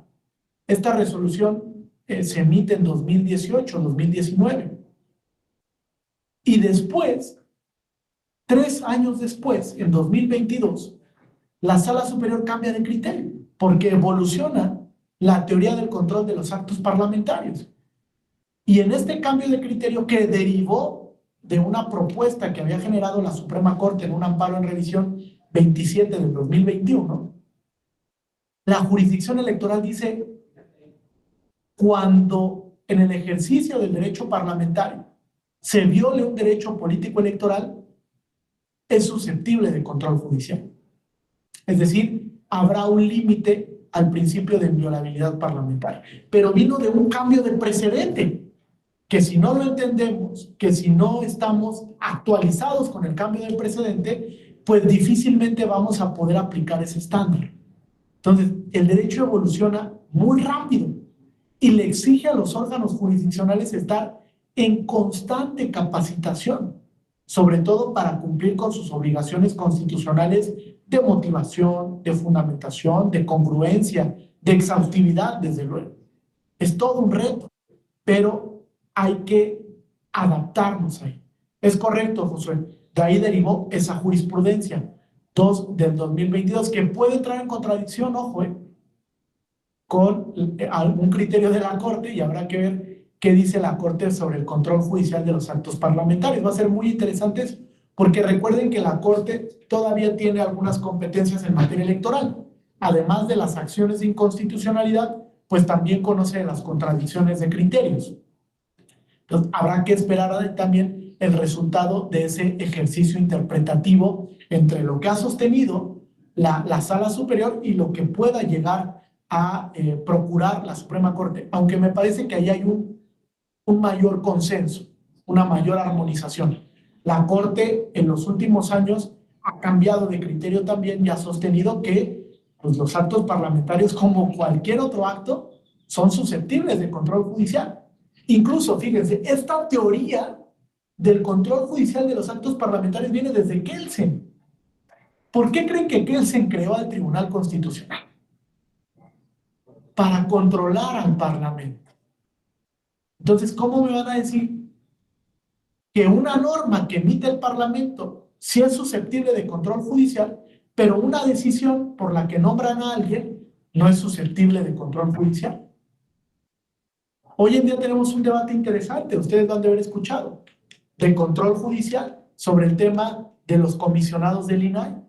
Esta resolución se emite en 2018, 2019. Y después, 3 años después, en 2022, la sala superior cambia de criterio porque evoluciona la teoría del control de los actos parlamentarios. Y en este cambio de criterio que derivó de una propuesta que había generado la Suprema Corte en un amparo en revisión 27 del 2021, la jurisdicción electoral dice, cuando en el ejercicio del derecho parlamentario se viole un derecho político electoral, es susceptible de control judicial. Es decir, habrá un límite al principio de inviolabilidad parlamentaria. Pero vino de un cambio de precedente, que si no lo entendemos, que si no estamos actualizados con el cambio de precedente, pues difícilmente vamos a poder aplicar ese estándar. Entonces, el derecho evoluciona muy rápido y le exige a los órganos jurisdiccionales estar en constante capacitación, sobre todo para cumplir con sus obligaciones constitucionales de motivación, de fundamentación, de congruencia, de exhaustividad, desde luego. Es todo un reto, pero hay que adaptarnos ahí. Es correcto, Josué. De ahí derivó esa jurisprudencia 2 del 2022, que puede entrar en contradicción, ojo, con algún criterio de la Corte, y habrá que ver qué dice la Corte sobre el control judicial de los actos parlamentarios. Va a ser muy interesante porque recuerden que la Corte todavía tiene algunas competencias en materia electoral. Además de las acciones de inconstitucionalidad, pues también conoce las contradicciones de criterios. Entonces, habrá que esperar también el resultado de ese ejercicio interpretativo entre lo que ha sostenido la Sala Superior y lo que pueda llegar a procurar la Suprema Corte, aunque me parece que ahí hay un mayor consenso, una mayor armonización. La Corte en los últimos años ha cambiado de criterio también y ha sostenido que pues, los actos parlamentarios, como cualquier otro acto, son susceptibles de control judicial. Incluso, fíjense, esta teoría del control judicial de los actos parlamentarios viene desde Kelsen. ¿Por qué creen que Kelsen creó al Tribunal Constitucional? Para controlar al Parlamento. Entonces, ¿cómo me van a decir que una norma que emite el Parlamento sí es susceptible de control judicial, pero una decisión por la que nombran a alguien no es susceptible de control judicial? Hoy en día tenemos un debate interesante, ustedes lo han de haber escuchado, de control judicial sobre el tema de los comisionados del INAI,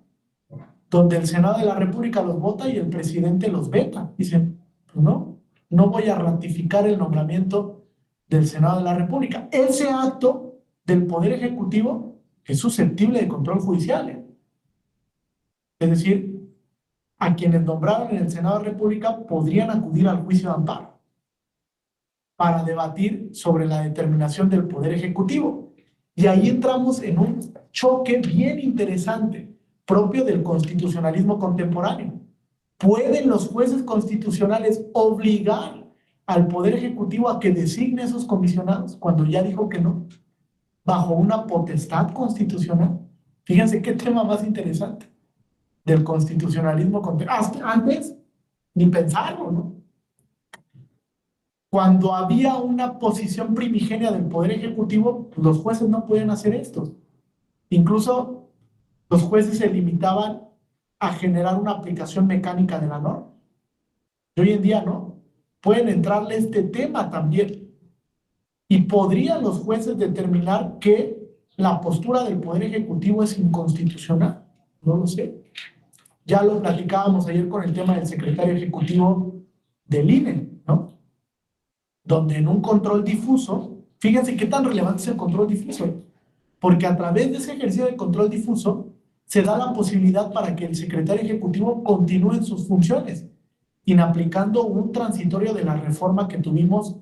donde el Senado de la República los vota y el presidente los veta. Dicen, pues no voy a ratificar el nombramiento del Senado de la República. Ese acto del Poder Ejecutivo es susceptible de control judicial. Es decir, a quienes nombraron en el Senado de la República podrían acudir al juicio de amparo para debatir sobre la determinación del Poder Ejecutivo. Y ahí entramos en un choque bien interesante, propio del constitucionalismo contemporáneo. ¿Pueden los jueces constitucionales obligar al Poder Ejecutivo a que designe esos comisionados cuando ya dijo que no? Bajo una potestad constitucional. Fíjense qué tema más interesante del constitucionalismo contemporáneo. Antes, ni pensarlo, ¿no? Cuando había una posición primigenia del Poder Ejecutivo, los jueces no podían hacer esto. Incluso los jueces se limitaban a generar una aplicación mecánica de la norma. Y hoy en día no. Pueden entrarle este tema también. Y podrían los jueces determinar que la postura del Poder Ejecutivo es inconstitucional. No lo sé. Ya lo platicábamos ayer con el tema del secretario ejecutivo del INE, ¿no? Donde en un control difuso, fíjense qué tan relevante es el control difuso, porque a través de ese ejercicio de control difuso se da la posibilidad para que el secretario ejecutivo continúe en sus funciones, inaplicando un transitorio de la reforma que tuvimos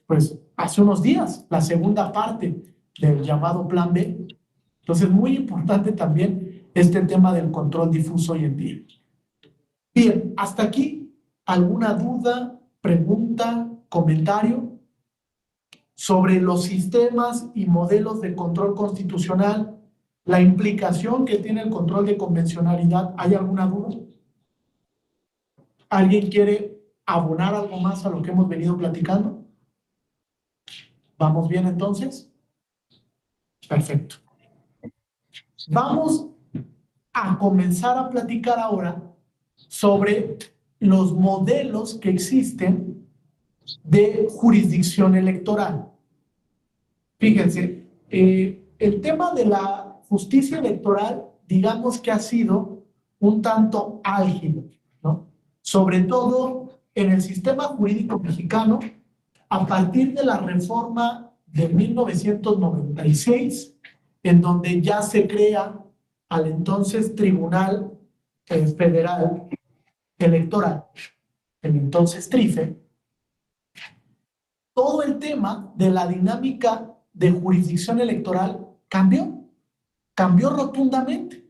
pues hace unos días, la segunda parte del llamado Plan B. Entonces, muy importante también este tema del control difuso hoy en día. Bien, hasta aquí, ¿alguna duda, pregunta, comentario? sobre los sistemas y modelos de control constitucional, la implicación que tiene el control de convencionalidad. ¿Hay alguna duda? ¿Alguien quiere abonar algo más a lo que hemos venido platicando? ¿Vamos bien entonces? Perfecto. Vamos a comenzar a platicar ahora sobre los modelos que existen de jurisdicción electoral. Fíjense, el tema de la justicia electoral, digamos que ha sido un tanto álgido, ¿no? Sobre todo en el sistema jurídico mexicano, a partir de la reforma de 1996, en donde ya se crea al entonces Tribunal Federal Electoral, el entonces TRIFE, todo el tema de la dinámica de jurisdicción electoral cambió rotundamente,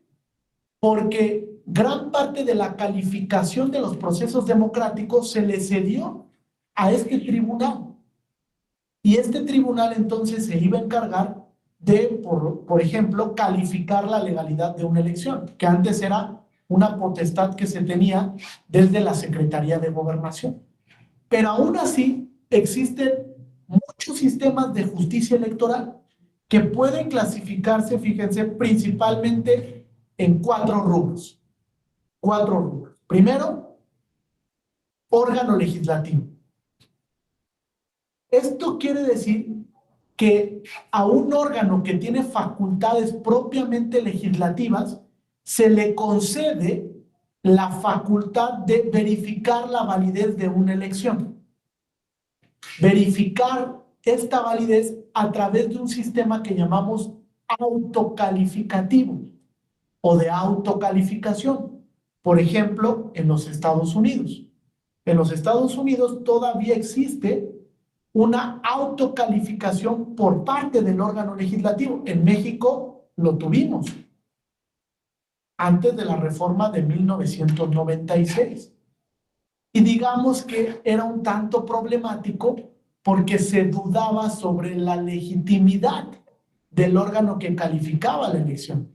porque gran parte de la calificación de los procesos democráticos se le cedió a este tribunal. Y este tribunal entonces se iba a encargar de, por ejemplo, calificar la legalidad de una elección, que antes era una potestad que se tenía desde la Secretaría de Gobernación. Pero aún así existen muchos sistemas de justicia electoral que pueden clasificarse, fíjense, principalmente en cuatro rubros. Primero, órgano legislativo. Esto quiere decir que a un órgano que tiene facultades propiamente legislativas se le concede la facultad de verificar la validez de una elección. Verificar esta validez a través de un sistema que llamamos autocalificativo o de autocalificación. Por ejemplo, en los Estados Unidos. En los Estados Unidos todavía existe una autocalificación por parte del órgano legislativo. En México lo tuvimos antes de la reforma de 1996. Y digamos que era un tanto problemático porque se dudaba sobre la legitimidad del órgano que calificaba la elección.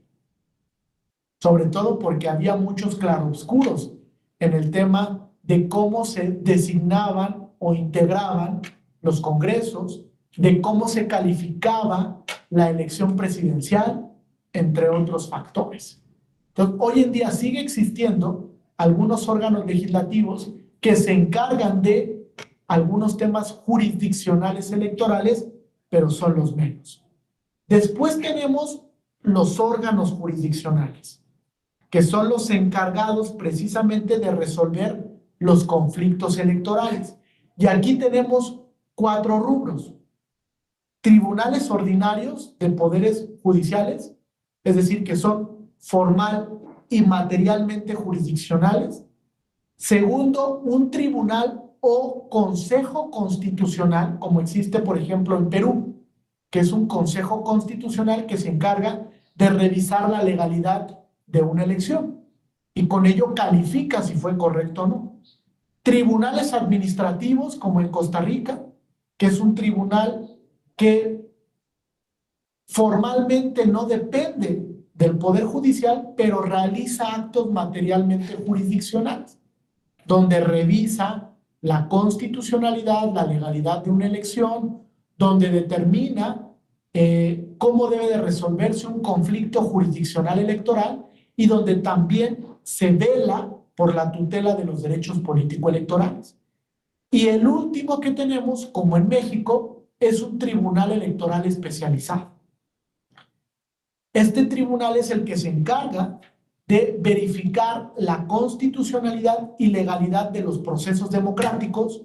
Sobre todo porque había muchos claroscuros en el tema de cómo se designaban o integraban los congresos, de cómo se calificaba la elección presidencial, entre otros factores. Entonces, hoy en día sigue existiendo algunos órganos legislativos que se encargan de algunos temas jurisdiccionales electorales, pero son los menos. Después tenemos los órganos jurisdiccionales, que son los encargados precisamente de resolver los conflictos electorales. Y aquí tenemos cuatro rubros: tribunales ordinarios de poderes judiciales, es decir, que son formal y materialmente jurisdiccionales. Segundo, un tribunal o consejo constitucional, como existe, por ejemplo, en Perú, que es un consejo constitucional que se encarga de revisar la legalidad de una elección y con ello califica si fue correcto o no. Tribunales administrativos, como en Costa Rica, que es un tribunal que formalmente no depende del Poder Judicial, pero realiza actos materialmente jurisdiccionales, donde revisa la constitucionalidad, la legalidad de una elección, donde determina cómo debe de resolverse un conflicto jurisdiccional electoral y donde también se vela por la tutela de los derechos político-electorales. Y el último que tenemos, como en México, es un tribunal electoral especializado. Este tribunal es el que se encarga de verificar la constitucionalidad y legalidad de los procesos democráticos,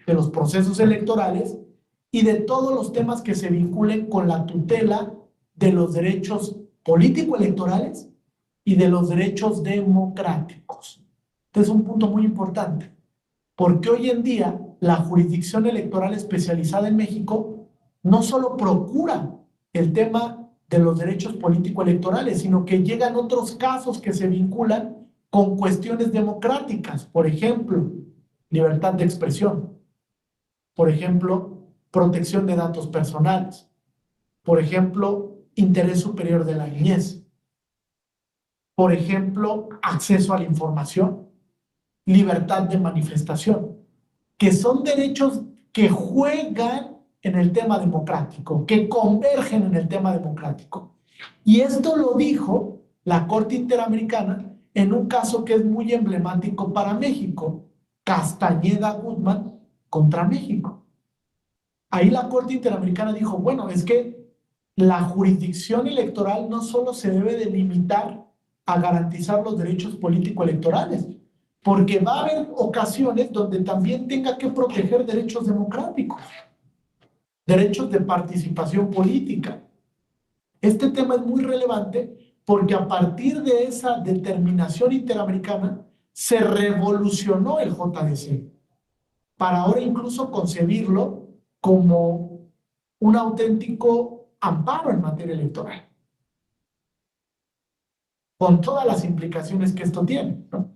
de los procesos electorales y de todos los temas que se vinculen con la tutela de los derechos político-electorales y de los derechos democráticos. Este es un punto muy importante, porque hoy en día la jurisdicción electoral especializada en México no solo procura el tema de los derechos político-electorales, sino que llegan otros casos que se vinculan con cuestiones democráticas, por ejemplo, libertad de expresión, por ejemplo, protección de datos personales, por ejemplo, interés superior de la niñez, por ejemplo, acceso a la información, libertad de manifestación, que son derechos que juegan en el tema democrático, que convergen en el tema democrático. Y esto lo dijo la Corte Interamericana en un caso que es muy emblemático para México, Castañeda Guzmán contra México. Ahí la Corte Interamericana dijo, bueno, es que la jurisdicción electoral no solo se debe de limitar a garantizar los derechos político-electorales, porque va a haber ocasiones donde también tenga que proteger derechos democráticos, derechos de participación política. Este tema es muy relevante porque a partir de esa determinación interamericana se revolucionó el JDC para ahora incluso concebirlo como un auténtico amparo en materia electoral, con todas las implicaciones que esto tiene, ¿no?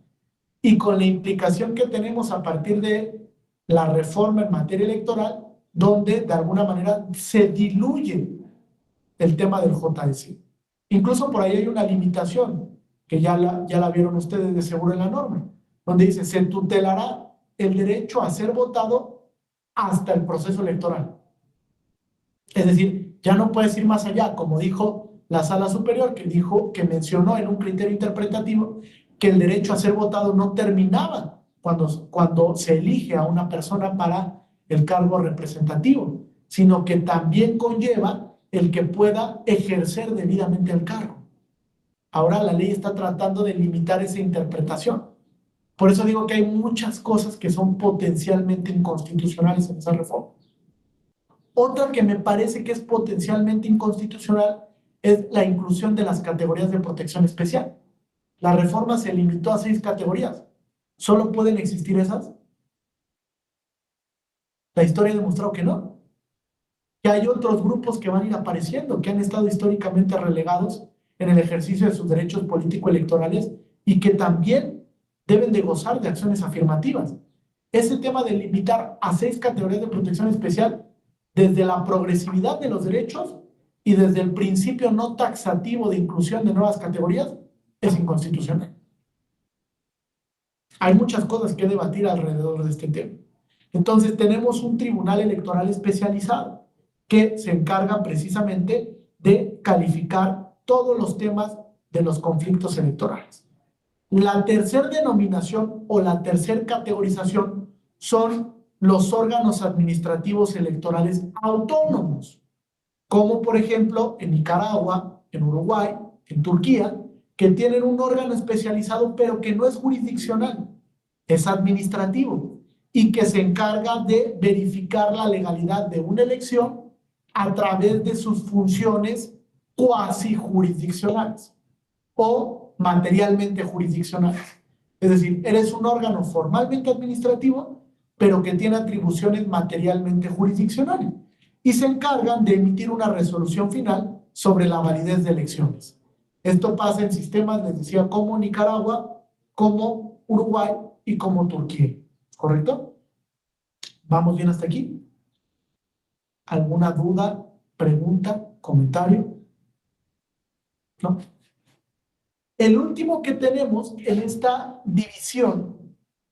Y con la implicación que tenemos a partir de la reforma en materia electoral, donde de alguna manera se diluye el tema del JDC. Incluso por ahí hay una limitación, que ya la vieron ustedes de seguro en la norma, donde dice, se tutelará el derecho a ser votado hasta el proceso electoral. Es decir, ya no puedes ir más allá, como dijo la Sala Superior, que mencionó en un criterio interpretativo que el derecho a ser votado no terminaba cuando se elige a una persona para el cargo representativo, sino que también conlleva el que pueda ejercer debidamente el cargo. Ahora la ley está tratando de limitar esa interpretación. Por eso digo que hay muchas cosas que son potencialmente inconstitucionales en esa reforma. Otra que me parece que es potencialmente inconstitucional es la inclusión de las categorías de protección especial. La reforma se limitó a 6 categorías. ¿Solo pueden existir esas? La historia ha demostrado que no. Que hay otros grupos que van a ir apareciendo, que han estado históricamente relegados en el ejercicio de sus derechos político-electorales y que también deben de gozar de acciones afirmativas. Ese tema de limitar a 6 categorías de protección especial, desde la progresividad de los derechos y desde el principio no taxativo de inclusión de nuevas categorías, es inconstitucional. Hay muchas cosas que debatir alrededor de este tema. Entonces tenemos un tribunal electoral especializado que se encarga precisamente de calificar todos los temas de los conflictos electorales. La tercera denominación o la tercera categorización son los órganos administrativos electorales autónomos, como por ejemplo en Nicaragua, en Uruguay, en Turquía, que tienen un órgano especializado pero que no es jurisdiccional, es administrativo y que se encarga de verificar la legalidad de una elección a través de sus funciones cuasi jurisdiccionales o materialmente jurisdiccionales. Es decir, eres un órgano formalmente administrativo, pero que tiene atribuciones materialmente jurisdiccionales y se encargan de emitir una resolución final sobre la validez de elecciones. Esto pasa en sistemas, les decía, como Nicaragua, como Uruguay y como Turquía. ¿Correcto? ¿Vamos bien hasta aquí? ¿Alguna duda, pregunta, comentario? ¿No? El último que tenemos en esta división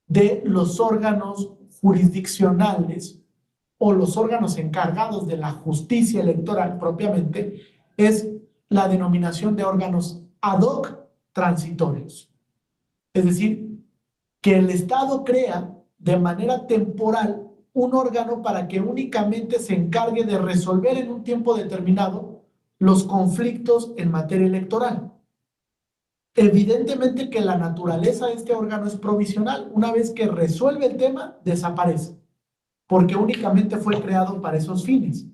de los órganos jurisdiccionales o los órganos encargados de la justicia electoral propiamente es la denominación de órganos ad hoc transitorios. Es decir, que el Estado crea de manera temporal un órgano para que únicamente se encargue de resolver en un tiempo determinado los conflictos en materia electoral. Evidentemente que la naturaleza de este órgano es provisional. Una vez que resuelve el tema, desaparece, porque únicamente fue creado para esos fines.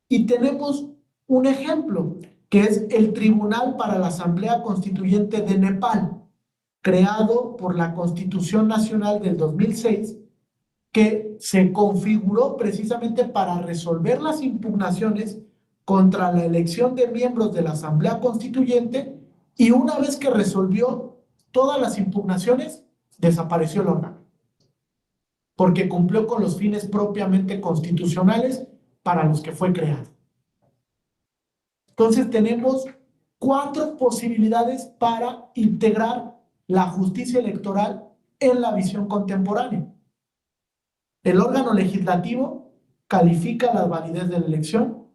Y tenemos un ejemplo, que es el Tribunal para la Asamblea Constituyente de Nepal, creado por la Constitución Nacional del 2006, que se configuró precisamente para resolver las impugnaciones contra la elección de miembros de la Asamblea Constituyente, y una vez que resolvió todas las impugnaciones, desapareció el órgano, porque cumplió con los fines propiamente constitucionales para los que fue creado. Entonces tenemos 4 posibilidades para integrar la justicia electoral en la visión contemporánea. El órgano legislativo califica la validez de la elección.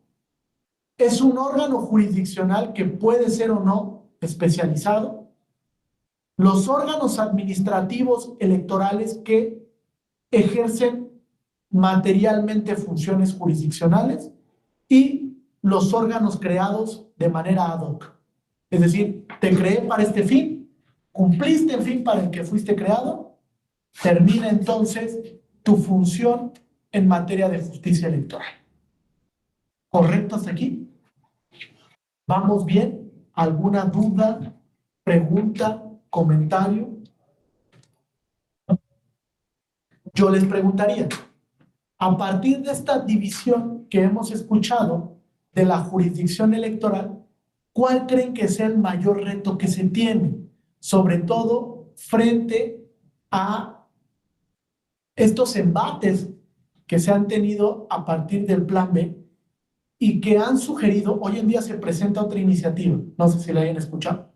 Es un órgano jurisdiccional que puede ser o no especializado. Los órganos administrativos electorales que ejercen materialmente funciones jurisdiccionales y los órganos creados de manera ad hoc. Es decir, te creé para este fin, cumpliste el fin para el que fuiste creado, termina entonces tu función en materia de justicia electoral. ¿Correcto hasta aquí? ¿Vamos bien? ¿Alguna duda, pregunta, comentario? Yo les preguntaría, a partir de esta división que hemos escuchado de la jurisdicción electoral, ¿cuál creen que sea el mayor reto que se tiene? Sobre todo frente a estos embates que se han tenido a partir del Plan B y que han sugerido, hoy en día se presenta otra iniciativa, no sé si la hayan escuchado.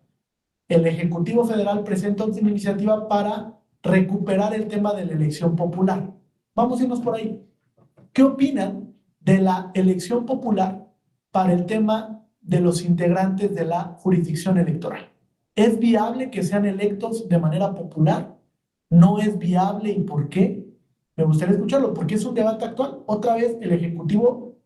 El Ejecutivo Federal presenta otra iniciativa para recuperar el tema de la elección popular. Vamos a irnos por ahí. ¿Qué opinan de la elección popular para el tema de los integrantes de la jurisdicción electoral? ¿Es viable que sean electos de manera popular? ¿No es viable y por qué? Me gustaría escucharlo porque es un debate actual. Otra vez el Ejecutivo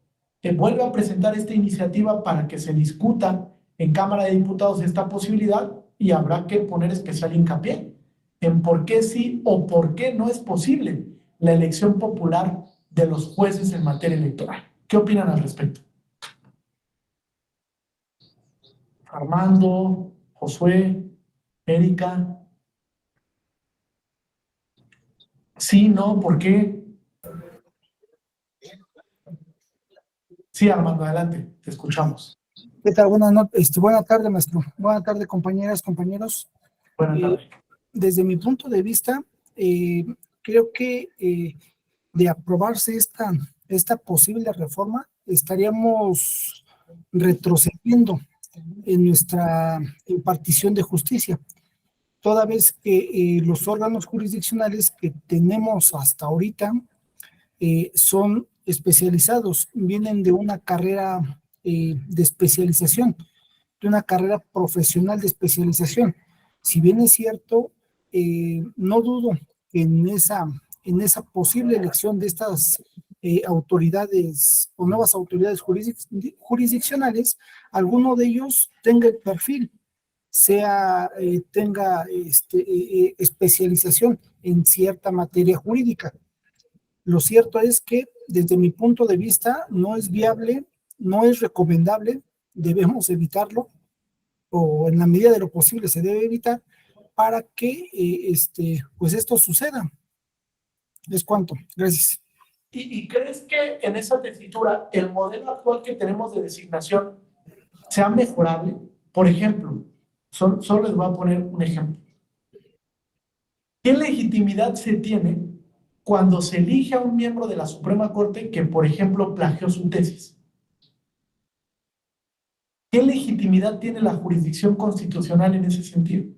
vuelve a presentar esta iniciativa para que se discuta en Cámara de Diputados esta posibilidad y habrá que poner especial hincapié en por qué sí o por qué no es posible la elección popular de los jueces en materia electoral. ¿Qué opinan al respecto? Armando, Josué, Erika. Sí, no, ¿por qué? Sí, Armando, adelante, te escuchamos. ¿Qué tal? Buena tarde, maestro. Buena tarde, compañeras, compañeros. Buenas tardes. Desde mi punto de vista, creo que de aprobarse esta posible reforma, estaríamos retrocediendo en nuestra impartición de justicia, toda vez que los órganos jurisdiccionales que tenemos hasta ahorita son especializados, vienen de una carrera de especialización, de una carrera profesional de especialización. Si bien es cierto, no dudo que en esa posible elección de estas autoridades o nuevas autoridades jurisdiccionales, alguno de ellos tenga el perfil, tenga especialización en cierta materia jurídica. Lo cierto es que desde mi punto de vista no es viable, no es recomendable, debemos evitarlo, o en la medida de lo posible se debe evitar para que pues esto suceda. Es cuanto. Gracias. ¿Y crees que en esa tesitura el modelo actual que tenemos de designación sea mejorable? Por ejemplo, solo les voy a poner un ejemplo. ¿Qué legitimidad se tiene cuando se elige a un miembro de la Suprema Corte que, por ejemplo, plagió su tesis? ¿Qué legitimidad tiene la jurisdicción constitucional en ese sentido?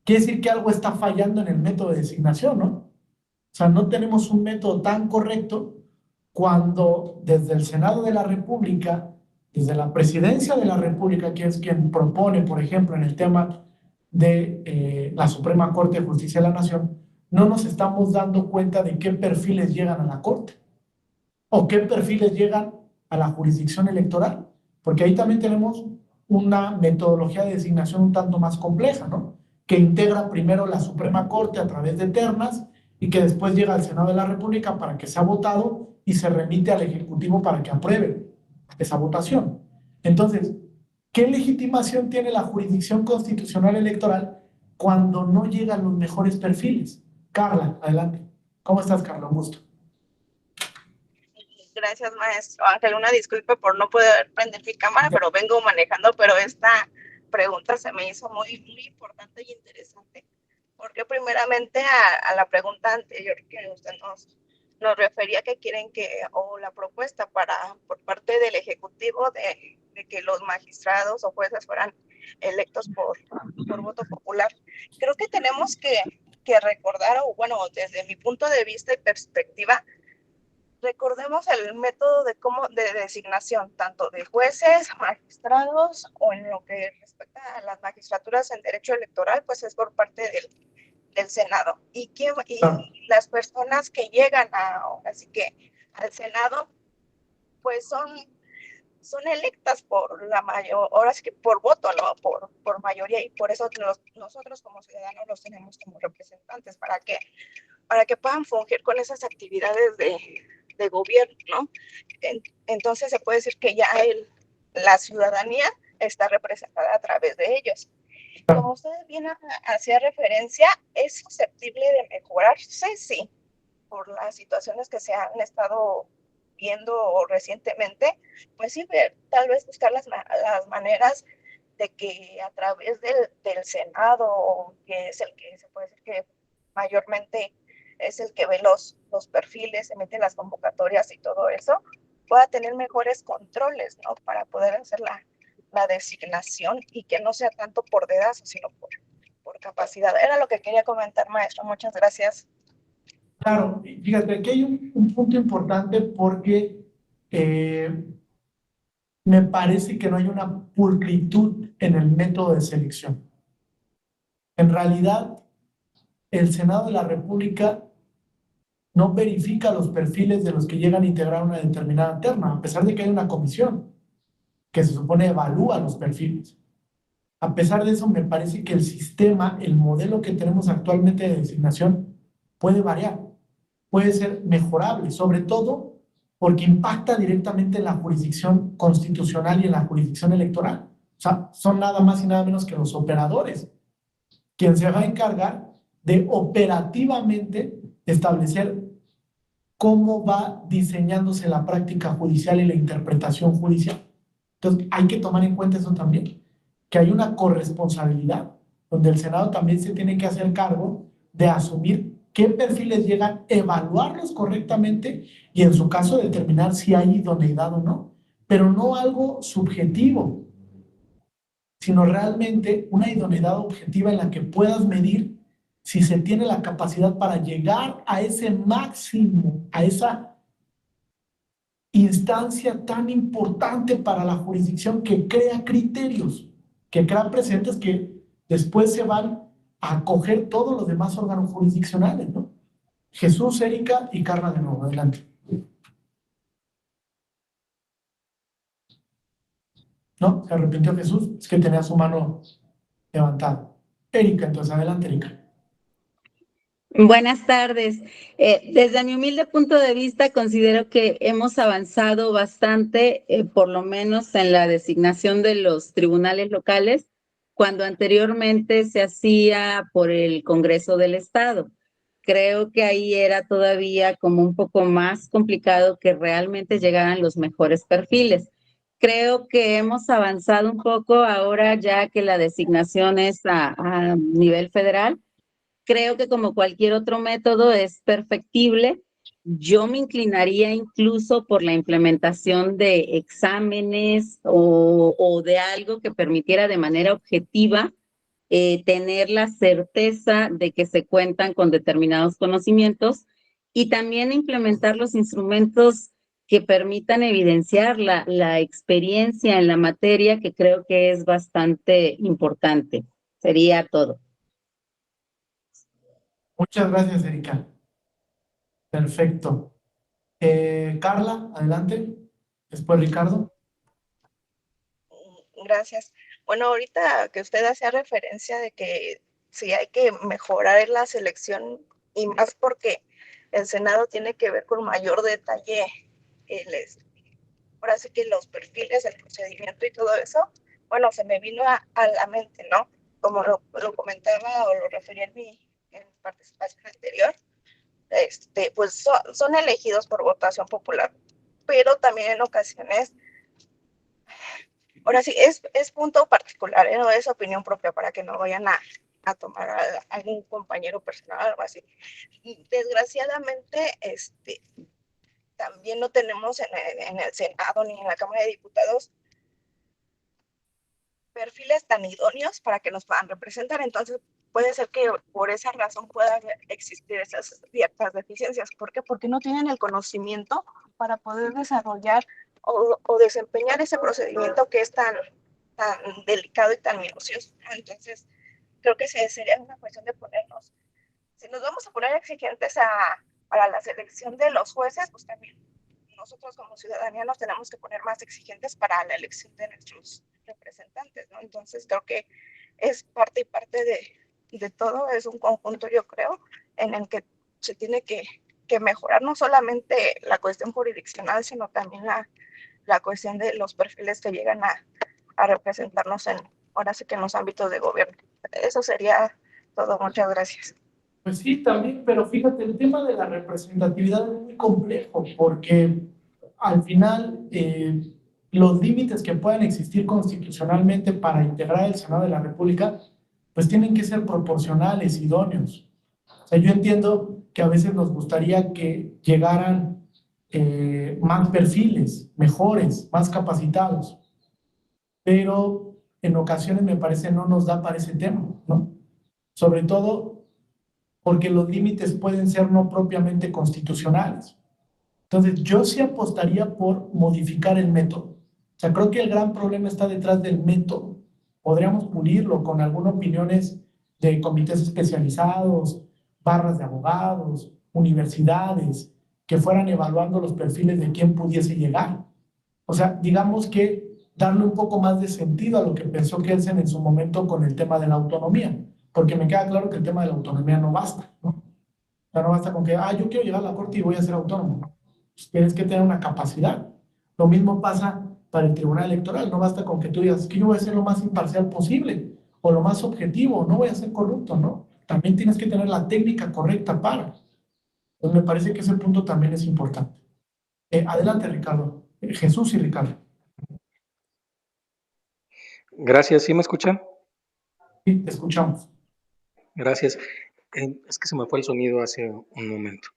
Quiere decir que algo está fallando en el método de designación, ¿no? O sea, no tenemos un método tan correcto cuando desde el Senado de la República, desde la Presidencia de la República, que es quien propone, por ejemplo, en el tema de la Suprema Corte de Justicia de la Nación, no nos estamos dando cuenta de qué perfiles llegan a la Corte o qué perfiles llegan a la jurisdicción electoral, porque ahí también tenemos una metodología de designación un tanto más compleja, ¿no? Que integra primero la Suprema Corte a través de ternas y que después llega al Senado de la República para que sea votado y se remite al Ejecutivo para que apruebe esa votación. Entonces, ¿qué legitimación tiene la jurisdicción constitucional electoral cuando no llegan los mejores perfiles? Carla, adelante. ¿Cómo estás, Carla? Un gusto. Gracias, maestro Ángel. Una disculpa por no poder prender mi cámara, pero vengo manejando, pero esta pregunta se me hizo muy, muy importante y interesante, porque primeramente a la pregunta anterior que usted nos refería que quieren o la propuesta por parte del Ejecutivo de que los magistrados o jueces fueran electos por voto popular. Creo que tenemos que recordar, o bueno, desde mi punto de vista y perspectiva, recordemos el método de designación, tanto de jueces, magistrados, o en lo que respecta a las magistraturas en derecho electoral, pues es por parte del Senado. Y las personas que llegan así que al Senado, pues son electas por la mayor, ahora sí que por voto, ¿no? Por mayoría, y por eso nosotros como ciudadanos los tenemos como representantes, para que puedan fungir con esas actividades de gobierno, ¿no? Entonces se puede decir que ya la ciudadanía está representada a través de ellos. Como ustedes bien hacía referencia, ¿es susceptible de mejorarse? Sí, por las situaciones que se han estado viendo recientemente, pues sí, tal vez buscar las maneras de que a través del Senado, que es el que se puede decir que mayormente es el que ve los perfiles, emite las convocatorias y todo eso, pueda tener mejores controles, ¿no? Para poder hacer la designación y que no sea tanto por dedazo, sino por capacidad. Era lo que quería comentar, maestro. Muchas gracias. Claro, fíjate, aquí hay un punto importante porque me parece que no hay una pulcritud en el método de selección. En realidad, el Senado de la República no verifica los perfiles de los que llegan a integrar una determinada terna, a pesar de que hay una comisión que se supone evalúa los perfiles. A pesar de eso, me parece que el sistema, el modelo que tenemos actualmente de designación puede variar, puede ser mejorable, sobre todo porque impacta directamente en la jurisdicción constitucional y en la jurisdicción electoral. O sea, son nada más y nada menos que los operadores quien se va a encargar de operativamente establecer cómo va diseñándose la práctica judicial y la interpretación judicial. Entonces, hay que tomar en cuenta eso también, que hay una corresponsabilidad, donde el Senado también se tiene que hacer cargo de asumir qué perfiles llegan, evaluarlos correctamente y en su caso determinar si hay idoneidad o no, pero no algo subjetivo, sino realmente una idoneidad objetiva en la que puedas medir si se tiene la capacidad para llegar a ese máximo, a esa instancia tan importante para la jurisdicción que crea criterios, que crea precedentes que después se van a acoger todos los demás órganos jurisdiccionales, ¿no? Jesús, Erika y Carla de nuevo, adelante. ¿No? Se arrepintió Jesús, es que tenía su mano levantada. Erika, entonces adelante, Erika. Buenas tardes. Desde mi humilde punto de vista, considero que hemos avanzado bastante, por lo menos en la designación de los tribunales locales, cuando anteriormente se hacía por el Congreso del Estado. Creo que ahí era todavía como un poco más complicado que realmente llegaran los mejores perfiles. Creo que hemos avanzado un poco ahora ya que la designación es a nivel federal. Creo que como cualquier otro método es perfectible. Yo me inclinaría incluso por la implementación de exámenes o de algo que permitiera de manera objetiva tener la certeza de que se cuentan con determinados conocimientos y también implementar los instrumentos que permitan evidenciar la experiencia en la materia, que creo que es bastante importante. Sería todo. Muchas gracias, Erika. Perfecto. Carla, adelante. Después Ricardo. Gracias. Bueno, ahorita que usted hacía referencia de que sí hay que mejorar la selección, y más porque el Senado tiene que ver con mayor detalle ahora sí que los perfiles, el procedimiento y todo eso, bueno, se me vino a la mente, ¿no? Como lo comentaba o lo refería en mi participación anterior, pues son elegidos por votación popular, pero también en ocasiones, ahora sí, es punto particular, no es opinión propia para que no vayan a tomar a algún compañero personal o algo así. Desgraciadamente, también no tenemos en el Senado ni en la Cámara de Diputados perfiles tan idóneos para que nos puedan representar. Entonces, puede ser que por esa razón puedan existir esas ciertas deficiencias. ¿Por qué? Porque no tienen el conocimiento para poder desarrollar o desempeñar ese procedimiento que es tan delicado y tan minucioso. Entonces, creo que sería una cuestión de ponernos, si nos vamos a poner exigentes para la selección de los jueces, pues también nosotros como ciudadanía nos tenemos que poner más exigentes para la elección de nuestros representantes, ¿no? Entonces creo que es parte y parte de todo, es un conjunto, yo creo, en el que se tiene que mejorar no solamente la cuestión jurisdiccional, sino también la cuestión de los perfiles que llegan a representarnos ahora sí que en los ámbitos de gobierno. Eso sería todo. Muchas gracias. Pues sí, también, pero fíjate, el tema de la representatividad es muy complejo porque al final los límites que puedan existir constitucionalmente para integrar el Senado de la República, pues tienen que ser proporcionales, idóneos. O sea, yo entiendo que a veces nos gustaría que llegaran más perfiles, mejores, más capacitados, pero en ocasiones me parece no nos da para ese tema, ¿no? Sobre todo porque los límites pueden ser no propiamente constitucionales. Entonces, yo sí apostaría por modificar el método. O sea, creo que el gran problema está detrás del método. Podríamos pulirlo con algunas opiniones de comités especializados, barras de abogados, universidades, que fueran evaluando los perfiles de quién pudiese llegar. O sea, digamos que darle un poco más de sentido a lo que pensó Kelsen en su momento con el tema de la autonomía, porque me queda claro que el tema de la autonomía no basta, ¿no? O sea, no basta con que, yo quiero llegar a la corte y voy a ser autónomo. Pues tienes que tener una capacidad. Lo mismo pasa para el Tribunal Electoral, no basta con que tú digas que yo voy a ser lo más imparcial posible o lo más objetivo, no voy a ser corrupto, ¿no? También tienes que tener la técnica correcta para. Entonces me parece que ese punto también es importante. Adelante, Ricardo. Jesús y Ricardo. Gracias, ¿sí me escuchan? Sí, te escuchamos. Gracias. Es que se me fue el sonido hace un momento.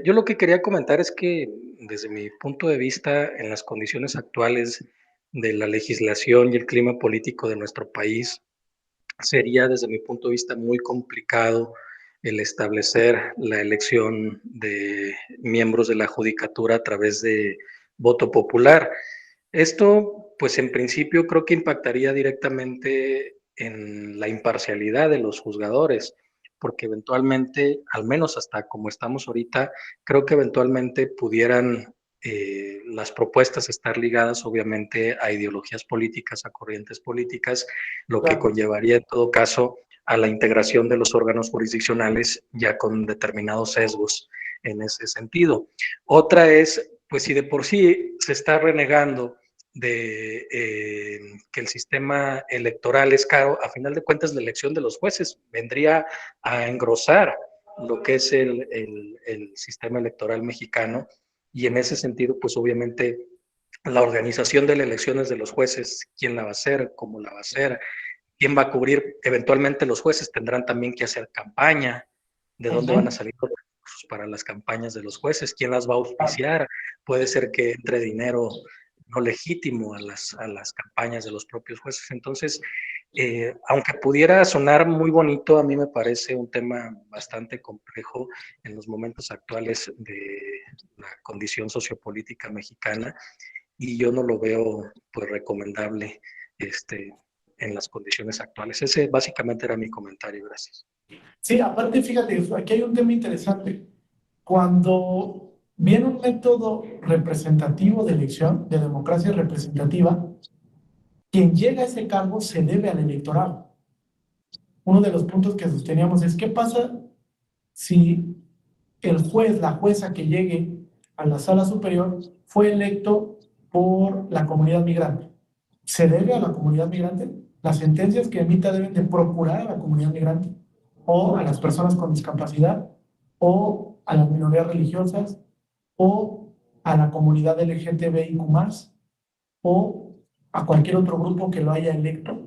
Yo lo que quería comentar es que desde mi punto de vista, en las condiciones actuales de la legislación y el clima político de nuestro país, sería desde mi punto de vista muy complicado el establecer la elección de miembros de la judicatura a través de voto popular. Esto, pues en principio, creo que impactaría directamente en la imparcialidad de los juzgadores, porque eventualmente, al menos hasta como estamos ahorita, creo que eventualmente pudieran las propuestas estar ligadas obviamente a ideologías políticas, a corrientes políticas, lo que conllevaría en todo caso a la integración de los órganos jurisdiccionales ya con determinados sesgos en ese sentido. Otra es, pues si de por sí se está renegando de que el sistema electoral es caro, a final de cuentas la elección de los jueces vendría a engrosar lo que es el sistema electoral mexicano, y en ese sentido pues obviamente la organización de las elecciones de los jueces, quién la va a hacer, cómo la va a hacer, quién va a cubrir, eventualmente los jueces tendrán también que hacer campaña, de dónde van a salir los recursos para las campañas de los jueces, quién las va a auspiciar, puede ser que entre dinero no legítimo a las campañas de los propios jueces. Entonces, aunque pudiera sonar muy bonito, a mí me parece un tema bastante complejo en los momentos actuales de la condición sociopolítica mexicana, y yo no lo veo pues recomendable en las condiciones actuales. Ese básicamente era mi comentario. Gracias. Sí, aparte, fíjate, aquí hay un tema interesante. Cuando viene un método representativo de elección, de democracia representativa, quien llega a ese cargo se debe al electorado. Uno de los puntos que sosteníamos es, ¿qué pasa si el juez, la jueza que llegue a la sala superior fue electo por la comunidad migrante? ¿Se debe a la comunidad migrante? Las sentencias que emita deben de procurar a la comunidad migrante, o a las personas con discapacidad, o a las minorías religiosas, o a la comunidad LGTBIQ+, o a cualquier otro grupo que lo haya electo.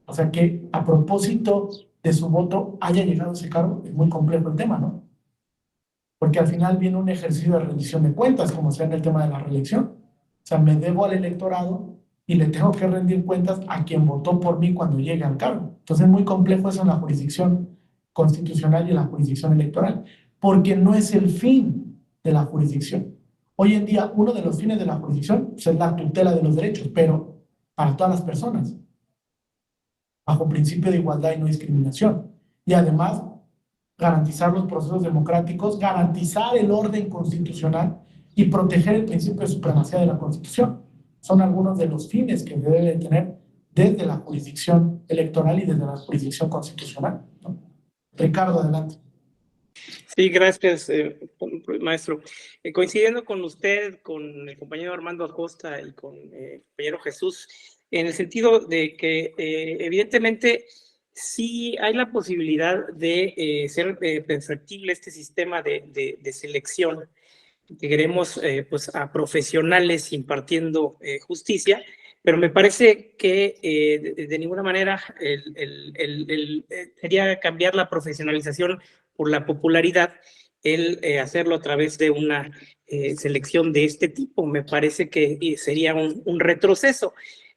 O sea que a propósito de su voto haya llegado a ese cargo, es muy complejo el tema, ¿no? Porque al final viene un ejercicio de rendición de cuentas, como sea en el tema de la reelección. O sea, me debo al electorado y le tengo que rendir cuentas a quien votó por mí cuando llegue al cargo. Entonces es muy complejo eso en la jurisdicción constitucional y en la jurisdicción electoral, porque no es el fin de la jurisdicción. Hoy en día, uno de los fines de la jurisdicción pues, es la tutela de los derechos, pero para todas las personas, bajo principio de igualdad y no discriminación. Y además, garantizar los procesos democráticos, garantizar el orden constitucional y proteger el principio de supremacía de la Constitución. Son algunos de los fines que debe tener desde la jurisdicción electoral y desde la jurisdicción constitucional, ¿no? Ricardo, adelante. Sí, gracias, maestro. Coincidiendo con usted, con el compañero Armando Acosta y con el compañero Jesús, en el sentido de que evidentemente sí hay la posibilidad de ser perfectible este sistema de selección, que queremos pues a profesionales impartiendo justicia, pero me parece que de ninguna manera sería cambiar la profesionalización por la popularidad, hacerlo a través de una selección de este tipo. Me parece que sería un retroceso.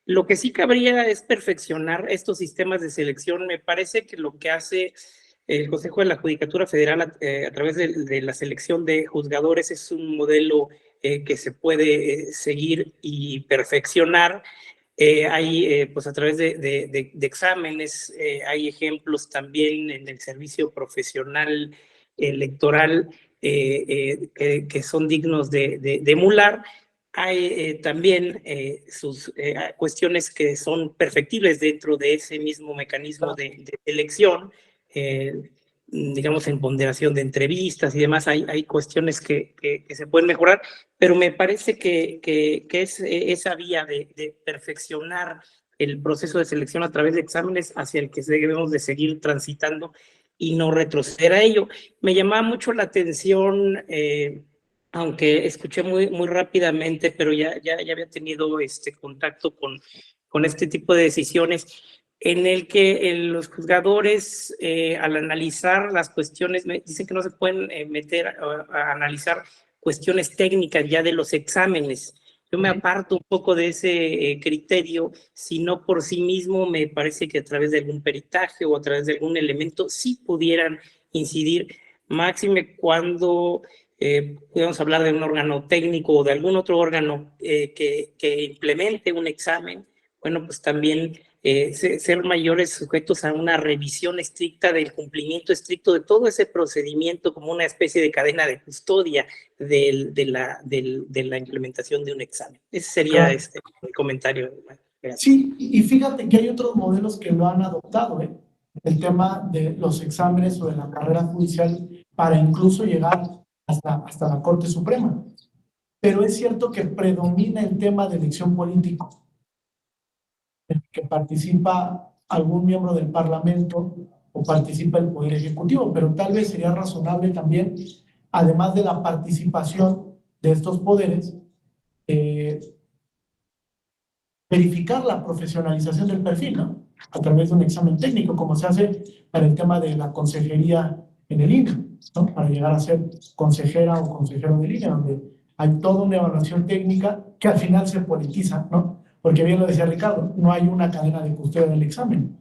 Lo que sí cabría es perfeccionar estos sistemas de selección. Me parece que lo que hace el Consejo de la Judicatura Federal a través de la selección de juzgadores es un modelo que se puede seguir y perfeccionar. Hay, pues a través de exámenes, hay ejemplos también en el servicio profesional electoral que son dignos de emular. Hay también sus cuestiones que son perfectibles dentro de ese mismo mecanismo de elección, digamos en ponderación de entrevistas y demás. Hay cuestiones que se pueden mejorar, pero me parece que es esa vía de perfeccionar el proceso de selección a través de exámenes hacia el que debemos de seguir transitando y no retroceder a ello. Me llamaba mucho la atención, aunque escuché muy rápidamente, pero ya había tenido contacto con este tipo de decisiones, en el que los juzgadores, al analizar las cuestiones, dicen que no se pueden meter a analizar cuestiones técnicas ya de los exámenes. Yo me aparto un poco de ese criterio, si no por sí mismo, me parece que a través de algún peritaje o a través de algún elemento sí pudieran incidir, máxime cuando podemos hablar de un órgano técnico o de algún otro órgano que implemente un examen. Bueno, pues también ser mayores sujetos a una revisión estricta del cumplimiento estricto de todo ese procedimiento como una especie de cadena de custodia de la implementación de un examen. Ese sería el comentario. Gracias. Sí, y fíjate que hay otros modelos que lo han adoptado, el tema de los exámenes o de la carrera judicial para incluso llegar hasta la Corte Suprema. Pero es cierto que predomina el tema de elección política, en el que participa algún miembro del Parlamento o participa el Poder Ejecutivo, pero tal vez sería razonable también, además de la participación de estos poderes, verificar la profesionalización del perfil, ¿no? A través de un examen técnico, como se hace para el tema de la consejería en el INE, ¿no? Para llegar a ser consejera o consejero del INE, donde hay toda una evaluación técnica que al final se politiza, ¿no? Porque bien lo decía Ricardo, no hay una cadena de custodia del examen.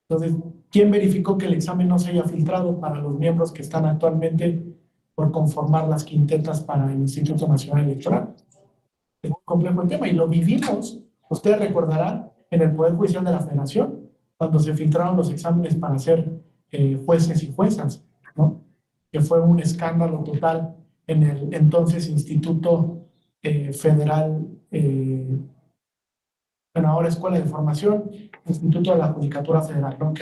Entonces, ¿quién verificó que el examen no se haya filtrado para los miembros que están actualmente por conformar las quintetas para el Instituto Nacional Electoral? Es muy complejo el tema y lo vivimos. Ustedes recordarán en el Poder Judicial de la Federación, cuando se filtraron los exámenes para ser jueces y juezas, ¿no? Que fue un escándalo total en el entonces Instituto Federal, bueno, ahora Escuela de Formación, Instituto de la Judicatura Federal, ¿no?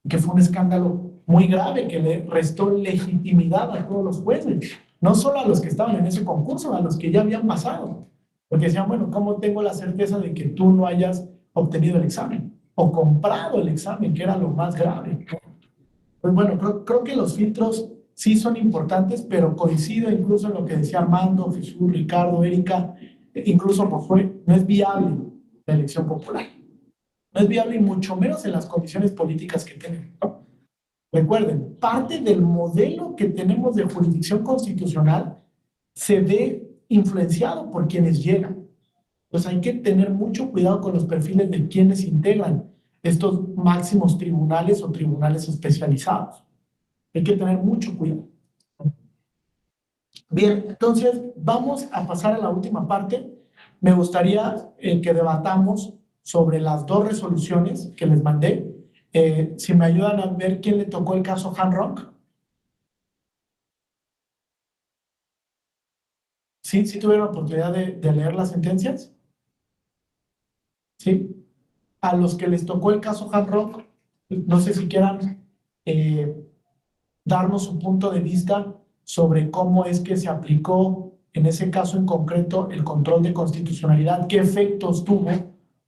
Que fue un escándalo muy grave que le restó legitimidad a todos los jueces, no solo a los que estaban en ese concurso, a los que ya habían pasado. Porque decían, bueno, ¿cómo tengo la certeza de que tú no hayas obtenido el examen o comprado el examen, que era lo más grave? Pues bueno, creo que los filtros sí son importantes, pero coincido incluso en lo que decía Armando, Jesús, Ricardo, Erika, incluso Josué, no es viable la elección popular. No es viable y mucho menos en las condiciones políticas que tenemos, ¿no? Recuerden, parte del modelo que tenemos de jurisdicción constitucional se ve influenciado por quienes llegan. Pues hay que tener mucho cuidado con los perfiles de quienes integran estos máximos tribunales o tribunales especializados. Hay que tener mucho cuidado. Bien, entonces vamos a pasar a la última parte. Me gustaría que debatamos sobre las dos resoluciones que les mandé. Si me ayudan a ver quién le tocó el caso Hanrock. ¿Sí? ¿Sí tuvieron la oportunidad de leer las sentencias? ¿Sí? A los que les tocó el caso Hanrock, no sé si quieran darnos su punto de vista sobre cómo es que se aplicó en ese caso en concreto el control de constitucionalidad, qué efectos tuvo,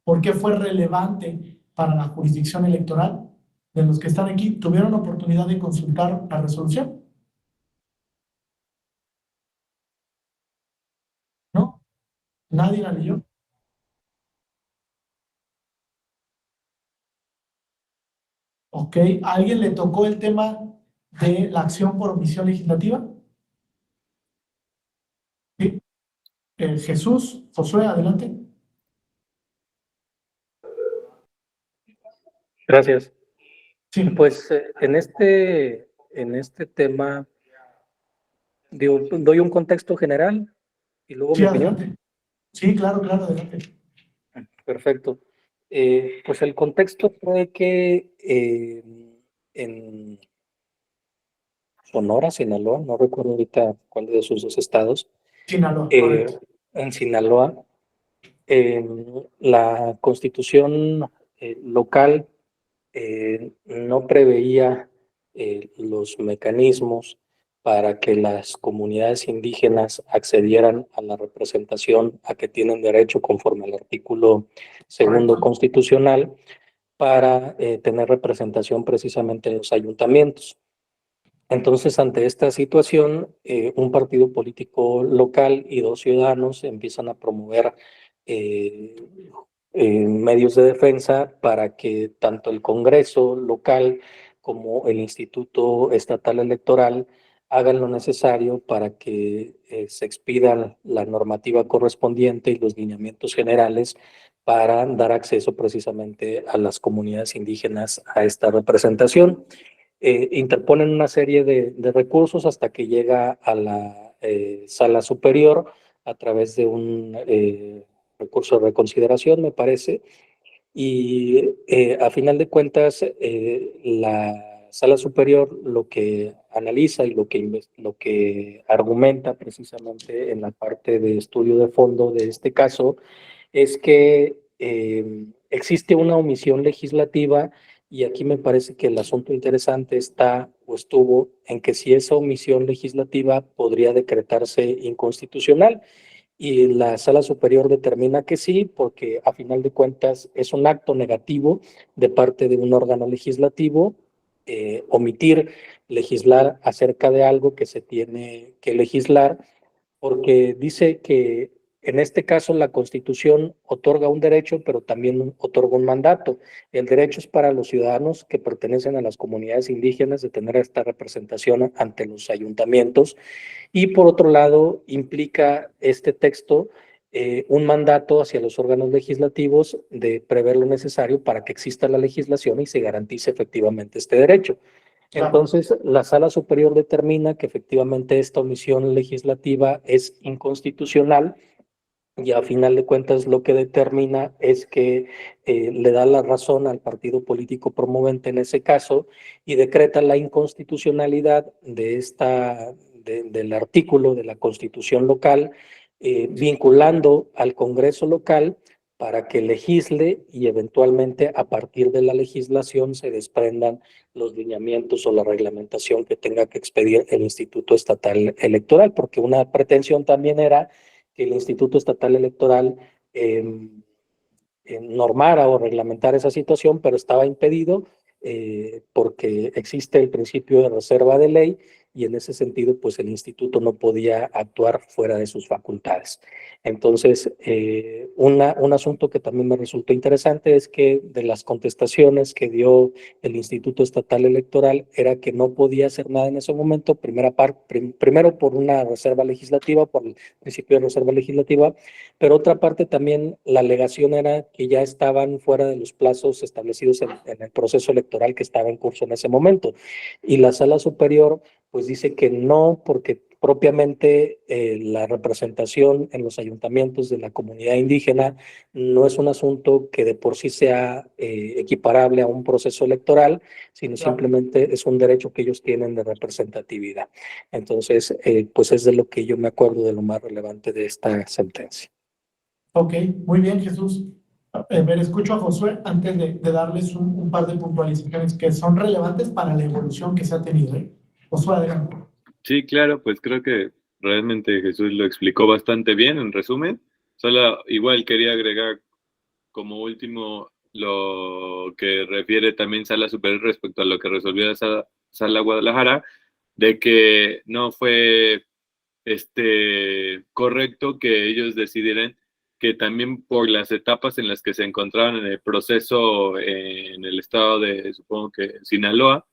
por qué fue relevante para la jurisdicción electoral. De los que están aquí, ¿tuvieron oportunidad de consultar la resolución? ¿No? ¿Nadie la leyó? Ok, ¿a alguien le tocó el tema de la acción por omisión legislativa? Sí. Jesús, Josué, adelante. Gracias. Sí, Pues en este tema, digo, doy un contexto general y luego sí, mi opinión. adelante. Sí, claro, claro, adelante. Perfecto. Pues el contexto fue que en Sonora, Sinaloa, no recuerdo ahorita cuál de sus dos estados, Sinaloa, eh, correcto. en Sinaloa, la constitución local no preveía los mecanismos para que las comunidades indígenas accedieran a la representación a que tienen derecho conforme al artículo segundo Correcto. constitucional para tener representación precisamente en los ayuntamientos. Entonces, ante esta situación, un partido político local y dos ciudadanos empiezan a promover eh, medios de defensa para que tanto el Congreso local como el Instituto Estatal Electoral hagan lo necesario para que se expidan la normativa correspondiente y los lineamientos generales para dar acceso precisamente a las comunidades indígenas a esta representación. Interponen una serie de recursos hasta que llega a la sala superior a través de un recurso de reconsideración, me parece, y a final de cuentas la sala superior lo que analiza y lo que argumenta precisamente en la parte de estudio de fondo de este caso es que existe una omisión legislativa y aquí me parece que el asunto interesante está o estuvo en que si esa omisión legislativa podría decretarse inconstitucional y la sala superior determina que sí, porque a final de cuentas es un acto negativo de parte de un órgano legislativo omitir legislar acerca de algo que se tiene que legislar porque dice que en este caso la Constitución otorga un derecho, pero también otorga un mandato. El derecho es para los ciudadanos que pertenecen a las comunidades indígenas de tener esta representación ante los ayuntamientos y por otro lado implica este texto un mandato hacia los órganos legislativos de prever lo necesario para que exista la legislación y se garantice efectivamente este derecho. Entonces, la Sala Superior determina que efectivamente esta omisión legislativa es inconstitucional y a final de cuentas lo que determina es que le da la razón al partido político promovente en ese caso y decreta la inconstitucionalidad del artículo de la Constitución local, vinculando al Congreso local para que legisle y eventualmente a partir de la legislación se desprendan los lineamientos o la reglamentación que tenga que expedir el Instituto Estatal Electoral, porque una pretensión también era que el Instituto Estatal Electoral normara o reglamentara esa situación, pero estaba impedido porque existe el principio de reserva de ley y el Instituto Estatal Electoral y en ese sentido, pues el instituto no podía actuar fuera de sus facultades. Entonces, un asunto que también me resultó interesante es que de las contestaciones que dio el Instituto Estatal Electoral era que no podía hacer nada en ese momento, primero por una reserva legislativa, por el principio de reserva legislativa, pero otra parte también la alegación era que ya estaban fuera de los plazos establecidos en el proceso electoral que estaba en curso en ese momento. Y la Sala Superior pues dice que no, porque propiamente la representación en los ayuntamientos de la comunidad indígena no es un asunto que de por sí sea equiparable a un proceso electoral, sino simplemente es un derecho que ellos tienen de representatividad. Entonces, pues es de lo que yo me acuerdo de lo más relevante de esta sentencia. Ok, muy bien, Jesús. Escucho a Josué antes de darles un par de puntualizaciones que son relevantes para la evolución que se ha tenido, ¿eh? Josué, adelante. Sí, claro, pues creo que realmente Jesús lo explicó bastante bien, en resumen. Solo igual quería agregar como último lo que refiere también Sala Superior respecto a lo que resolvió la Sala Guadalajara, de que no fue correcto que ellos decidieran que también por las etapas en las que se encontraban en el proceso en el estado de, supongo que Sinaloa,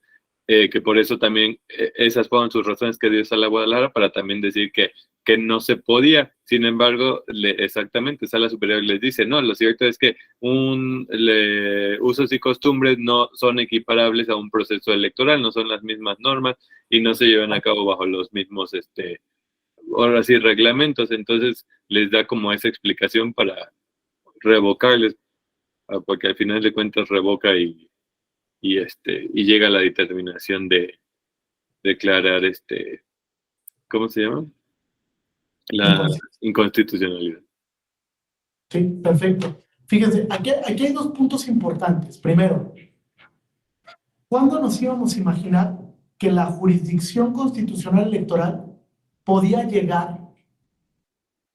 que por eso también esas fueron sus razones que dio Sala Guadalajara para también decir que no se podía. Sin embargo, exactamente, Sala Superior les dice, no, lo cierto es que usos y costumbres no son equiparables a un proceso electoral, no son las mismas normas y no se llevan a cabo bajo los mismos, ahora sí, reglamentos. Entonces les da como esa explicación para revocarles, porque al final de cuentas revoca y llega a la determinación de declarar ¿cómo se llama? La inconstitucionalidad. Sí, perfecto. Fíjense, aquí hay dos puntos importantes. Primero, ¿cuándo nos íbamos a imaginar que la jurisdicción constitucional electoral podía llegar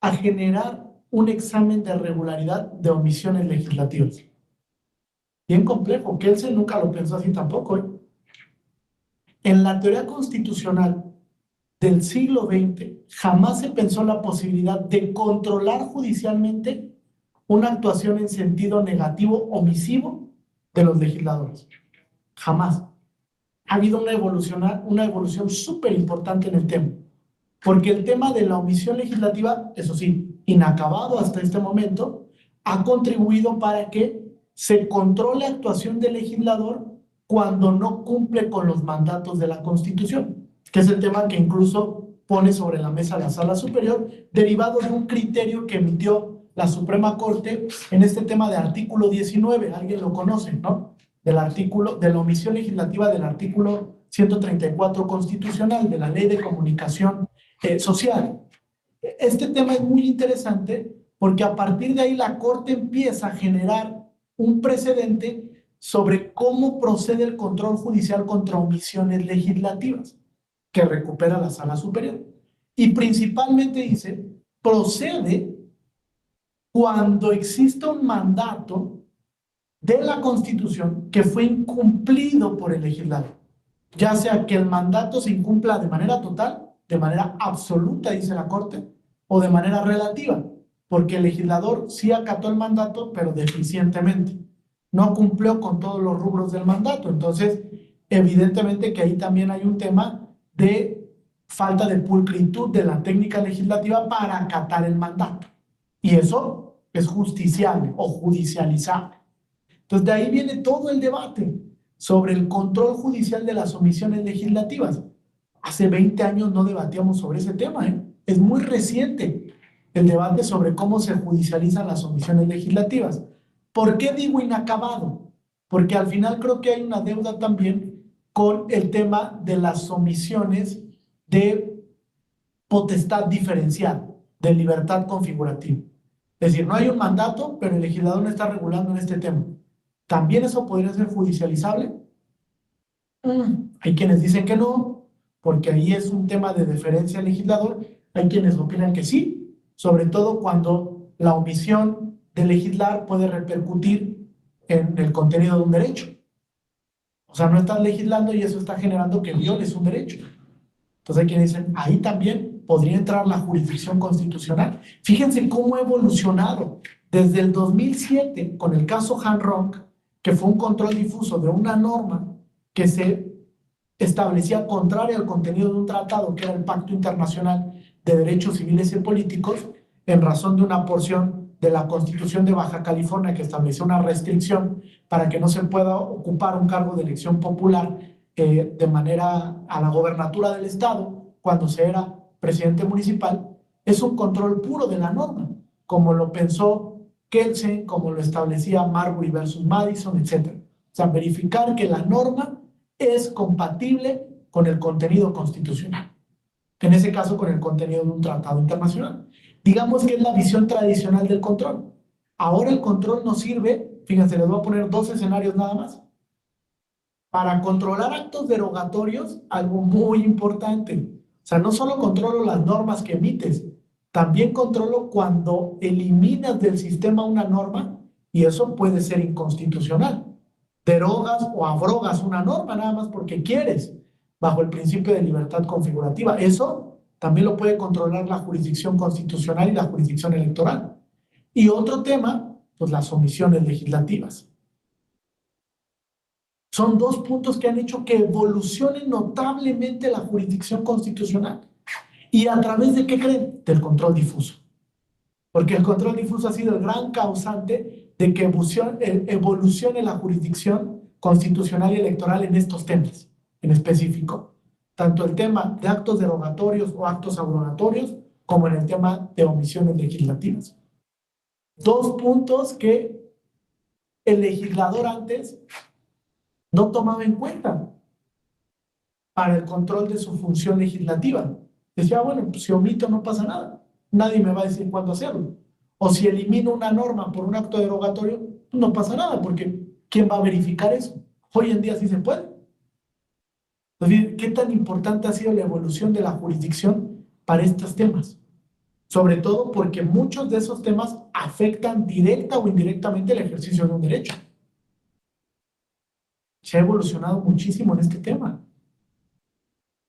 a generar un examen de regularidad de omisiones legislativas? Bien complejo. Kelsen nunca lo pensó así tampoco, ¿eh? En la teoría constitucional del siglo XX jamás se pensó la posibilidad de controlar judicialmente una actuación en sentido negativo, omisivo de los legisladores. Jamás. Ha habido una evolución súper importante en el tema, porque el tema de la omisión legislativa, eso sí, inacabado hasta este momento, ha contribuido para que se controle la actuación del legislador cuando no cumple con los mandatos de la Constitución, que es el tema que incluso pone sobre la mesa la Sala Superior, derivado de un criterio que emitió la Suprema Corte en este tema de artículo 19, alguien lo conoce, ¿no? De la omisión legislativa del artículo 134 constitucional de la Ley de Comunicación Social. Este tema es muy interesante porque a partir de ahí la Corte empieza a generar un precedente sobre cómo procede el control judicial contra omisiones legislativas que recupera la Sala Superior. Y principalmente dice, procede cuando exista un mandato de la Constitución que fue incumplido por el legislador, ya sea que el mandato se incumpla de manera total, de manera absoluta, dice la Corte, o de manera relativa, porque el legislador sí acató el mandato, pero deficientemente. No cumplió con todos los rubros del mandato. Entonces, evidentemente que ahí también hay un tema de falta de pulcritud de la técnica legislativa para acatar el mandato. Y eso es justiciable o judicializable. Entonces, de ahí viene todo el debate sobre el control judicial de las omisiones legislativas. Hace 20 años no debatíamos sobre ese tema, ¿eh? Es muy reciente el debate sobre cómo se judicializan las omisiones legislativas. ¿Por qué digo inacabado? Porque al final creo que hay una deuda también con el tema de las omisiones de potestad diferencial, de libertad configurativa. Es decir, no hay un mandato, pero el legislador no está regulando en este tema. ¿También eso podría ser judicializable? Hay quienes dicen que no, porque ahí es un tema de deferencia al legislador. Hay quienes opinan que sí, sobre todo cuando la omisión de legislar puede repercutir en el contenido de un derecho. O sea, no estás legislando y eso está generando que violes un derecho. Entonces hay quienes dicen, ahí también podría entrar la jurisdicción constitucional. Fíjense cómo ha evolucionado desde el 2007 con el caso Hanronk, que fue un control difuso de una norma que se establecía contraria al contenido de un tratado, que era el Pacto Internacional de Derechos Civiles y Políticos, en razón de una porción de la Constitución de Baja California que estableció una restricción para que no se pueda ocupar un cargo de elección popular de manera a la gobernatura del estado cuando se era presidente municipal. Es un control puro de la norma, como lo pensó Kelsen, como lo establecía Marbury versus Madison, etc. O sea, verificar que la norma es compatible con el contenido constitucional, en ese caso con el contenido de un tratado internacional. Digamos que es la visión tradicional del control. Ahora el control nos sirve, fíjense, les voy a poner 2 escenarios nada más, para controlar actos derogatorios, algo muy importante. O sea, no solo controlo las normas que emites, también controlo cuando eliminas del sistema una norma, y eso puede ser inconstitucional. Derogas o abrogas una norma nada más porque quieres, bajo el principio de libertad configurativa. Eso también lo puede controlar la jurisdicción constitucional y la jurisdicción electoral. Y otro tema, pues las omisiones legislativas. Son 2 puntos que han hecho que evolucione notablemente la jurisdicción constitucional. ¿Y a través de qué creen? Del control difuso. Porque el control difuso ha sido el gran causante de que evolucione la jurisdicción constitucional y electoral en estos temas, en específico. Tanto el tema de actos derogatorios o actos abrogatorios, como en el tema de omisiones legislativas. 2 puntos que el legislador antes no tomaba en cuenta para el control de su función legislativa. Decía, bueno, pues si omito no pasa nada, nadie me va a decir cuándo hacerlo. O si elimino una norma por un acto derogatorio, pues no pasa nada, porque ¿quién va a verificar eso? Hoy en día sí se puede. Entonces, ¿qué tan importante ha sido la evolución de la jurisdicción para estos temas? Sobre todo porque muchos de esos temas afectan directa o indirectamente el ejercicio de un derecho. Se ha evolucionado muchísimo en este tema.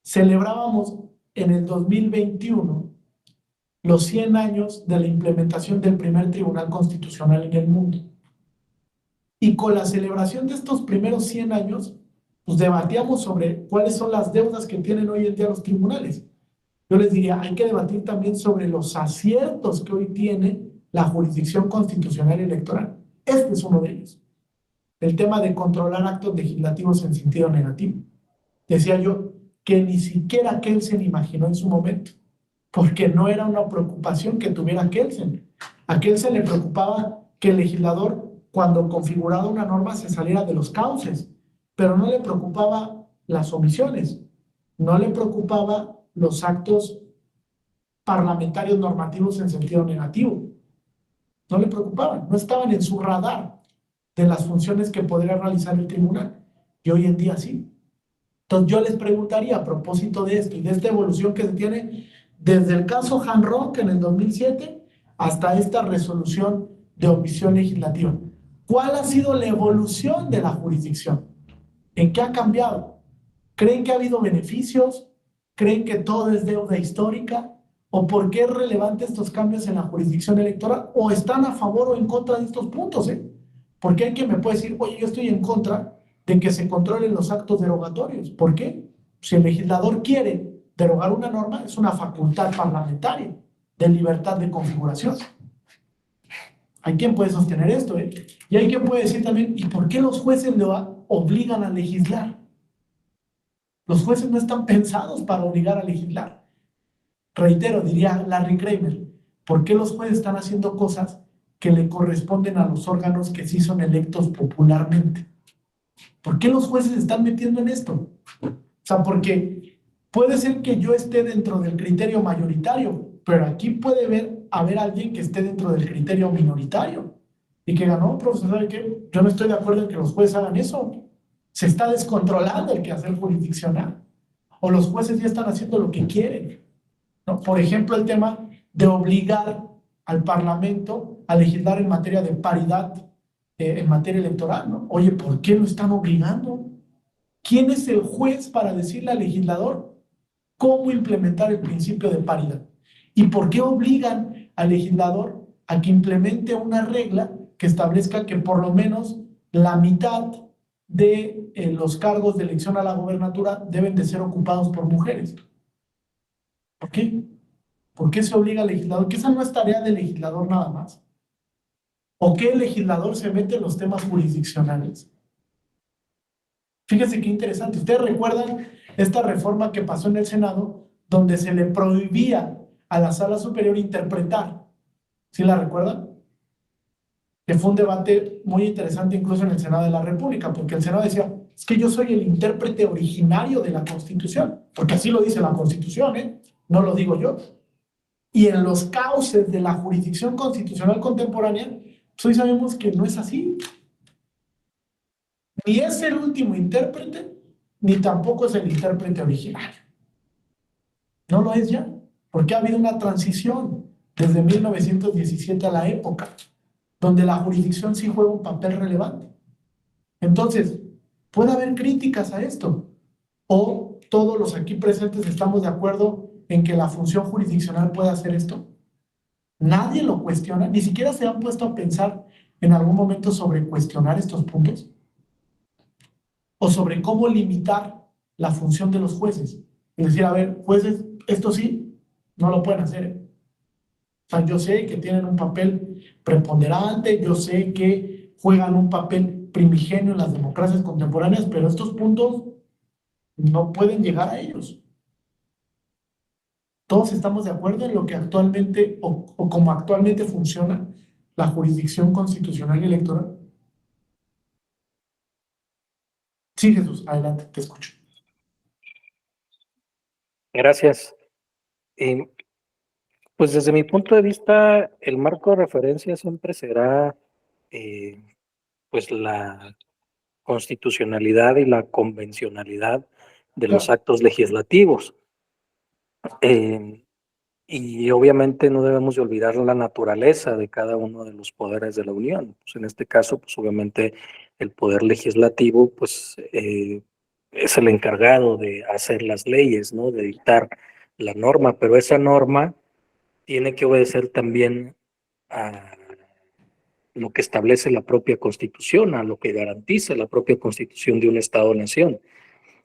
Celebrábamos en el 2021 los 100 años de la implementación del primer tribunal constitucional en el mundo. Y con la celebración de estos primeros 100 años, pues debatíamos sobre cuáles son las deudas que tienen hoy en día los tribunales. Yo les diría, hay que debatir también sobre los aciertos que hoy tiene la jurisdicción constitucional y electoral. Este es uno de ellos. El tema de controlar actos legislativos en sentido negativo. Decía yo que ni siquiera Kelsen imaginó en su momento, porque no era una preocupación que tuviera Kelsen. A Kelsen le preocupaba que el legislador, cuando configuraba una norma, se saliera de los cauces, pero no le preocupaba las omisiones, no le preocupaba los actos parlamentarios normativos en sentido negativo. No le preocupaban, no estaban en su radar de las funciones que podría realizar el tribunal. Y hoy en día sí. Entonces yo les preguntaría a propósito de esto y de esta evolución que se tiene desde el caso Hanronk en el 2007 hasta esta resolución de omisión legislativa. ¿Cuál ha sido la evolución de la jurisdicción? ¿En qué ha cambiado? ¿Creen que ha habido beneficios? ¿Creen que todo es deuda histórica? ¿O por qué es relevante estos cambios en la jurisdicción electoral? ¿O están a favor o en contra de estos puntos? Porque hay quien me puede decir, oye, yo estoy en contra de que se controlen los actos derogatorios. ¿Por qué? Si el legislador quiere derogar una norma, es una facultad parlamentaria de libertad de configuración. Hay quien puede sostener esto, y hay quien puede decir también, ¿y por qué los jueces lo obligan a legislar? Los jueces no están pensados para obligar a legislar. Reitero, diría Larry Kramer, ¿por qué los jueces están haciendo cosas que le corresponden a los órganos que sí son electos popularmente? ¿Por qué los jueces se están metiendo en esto? O sea, porque puede ser que yo esté dentro del criterio mayoritario, pero aquí puede haber alguien que esté dentro del criterio minoritario y que ganó, profesor, ¿sabe qué? Yo no estoy de acuerdo en que los jueces hagan eso. Se está descontrolando el quehacer jurisdiccional. O los jueces ya están haciendo lo que quieren, ¿no? Por ejemplo, el tema de obligar al Parlamento a legislar en materia de paridad en materia electoral, ¿no? Oye, ¿por qué lo están obligando? ¿Quién es el juez para decirle al legislador cómo implementar el principio de paridad. ¿Y por qué obligan al legislador a que implemente una regla que establezca que por lo menos la mitad de los cargos de elección a la gobernatura deben de ser ocupados por mujeres? ¿Por qué? ¿Por qué se obliga al legislador? Que esa no es tarea del legislador nada más. ¿O qué el legislador se mete en los temas jurisdiccionales? Fíjense qué interesante. ¿Ustedes recuerdan esta reforma que pasó en el Senado donde se le prohibía a la Sala Superior interpretar? ¿Sí la recuerdan? Que fue un debate muy interesante incluso en el Senado de la República, porque el Senado decía, es que yo soy el intérprete originario de la Constitución, porque así lo dice la Constitución, ¿eh? No lo digo yo. Y en los cauces de la jurisdicción constitucional contemporánea, pues hoy sabemos que no es así. Ni es el último intérprete, ni tampoco es el intérprete originario. No lo es ya, porque ha habido una transición desde 1917 a la época, donde la jurisdicción sí juega un papel relevante. Entonces, puede haber críticas a esto, o todos los aquí presentes estamos de acuerdo en que la función jurisdiccional puede hacer esto. Nadie lo cuestiona, ni siquiera se han puesto a pensar en algún momento sobre cuestionar estos puntos, o sobre cómo limitar la función de los jueces. Es decir, a ver, jueces, esto sí, no lo pueden hacer. O sea, yo sé que tienen un papel preponderante, yo sé que juegan un papel primigenio en las democracias contemporáneas, pero estos puntos no pueden llegar a ellos. Todos estamos de acuerdo en lo que actualmente, o como actualmente funciona la jurisdicción constitucional y electoral. Sí, Jesús, adelante, te escucho. Gracias. Pues desde mi punto de vista, el marco de referencia siempre será pues la constitucionalidad y la convencionalidad de los actos legislativos. Y obviamente no debemos de olvidar la naturaleza de cada uno de los poderes de la Unión. Pues en este caso, pues obviamente el poder legislativo pues, es el encargado de hacer las leyes, ¿no? De dictar la norma, pero esa norma tiene que obedecer también a lo que establece la propia Constitución, a lo que garantiza la propia Constitución de un Estado-nación.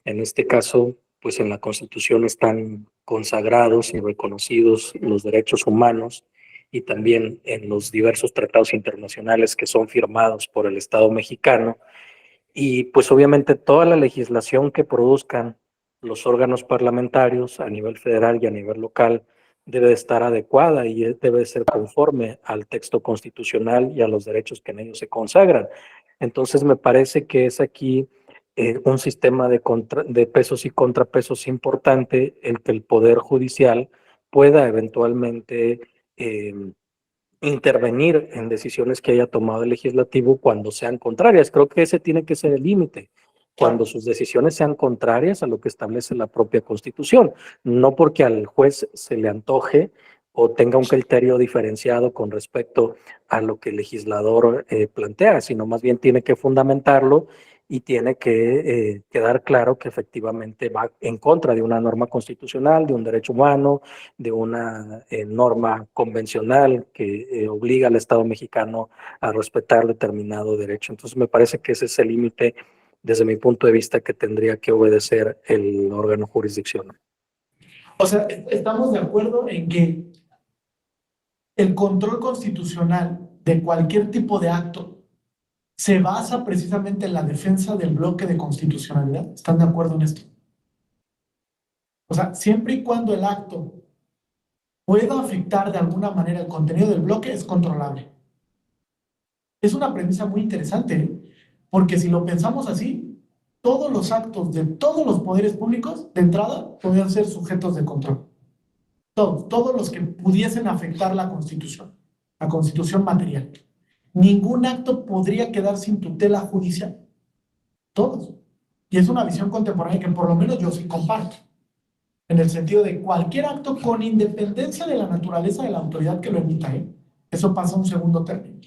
En este caso, pues en la Constitución están consagrados y reconocidos los derechos humanos y también en los diversos tratados internacionales que son firmados por el Estado mexicano. Y pues obviamente toda la legislación que produzcan los órganos parlamentarios a nivel federal y a nivel local debe de estar adecuada y debe de ser conforme al texto constitucional y a los derechos que en ellos se consagran. Entonces me parece que es aquí un sistema de pesos y contrapesos importante el que el Poder Judicial pueda eventualmente intervenir en decisiones que haya tomado el legislativo cuando sean contrarias. Creo que ese tiene que ser el límite, cuando sus decisiones sean contrarias a lo que establece la propia Constitución, no porque al juez se le antoje o tenga un criterio diferenciado con respecto a lo que el legislador plantea, sino más bien tiene que fundamentarlo y tiene que quedar claro que efectivamente va en contra de una norma constitucional, de un derecho humano, de una norma convencional que obliga al Estado mexicano a respetar determinado derecho. Entonces me parece que ese es el límite desde mi punto de vista que tendría que obedecer el órgano jurisdiccional. O sea, estamos de acuerdo en que el control constitucional de cualquier tipo de acto se basa precisamente en la defensa del bloque de constitucionalidad. ¿Están de acuerdo en esto? O sea, siempre y cuando el acto pueda afectar de alguna manera el contenido del bloque, es controlable. Es una premisa muy interesante, ¿eh? Porque si lo pensamos así, todos los actos de todos los poderes públicos, de entrada, podrían ser sujetos de control. Todos los que pudiesen afectar la Constitución material. Ningún acto podría quedar sin tutela judicial. Todos. Y es una visión contemporánea que por lo menos yo sí comparto. En el sentido de cualquier acto con independencia de la naturaleza de la autoridad que lo emita, eso pasa a un segundo término.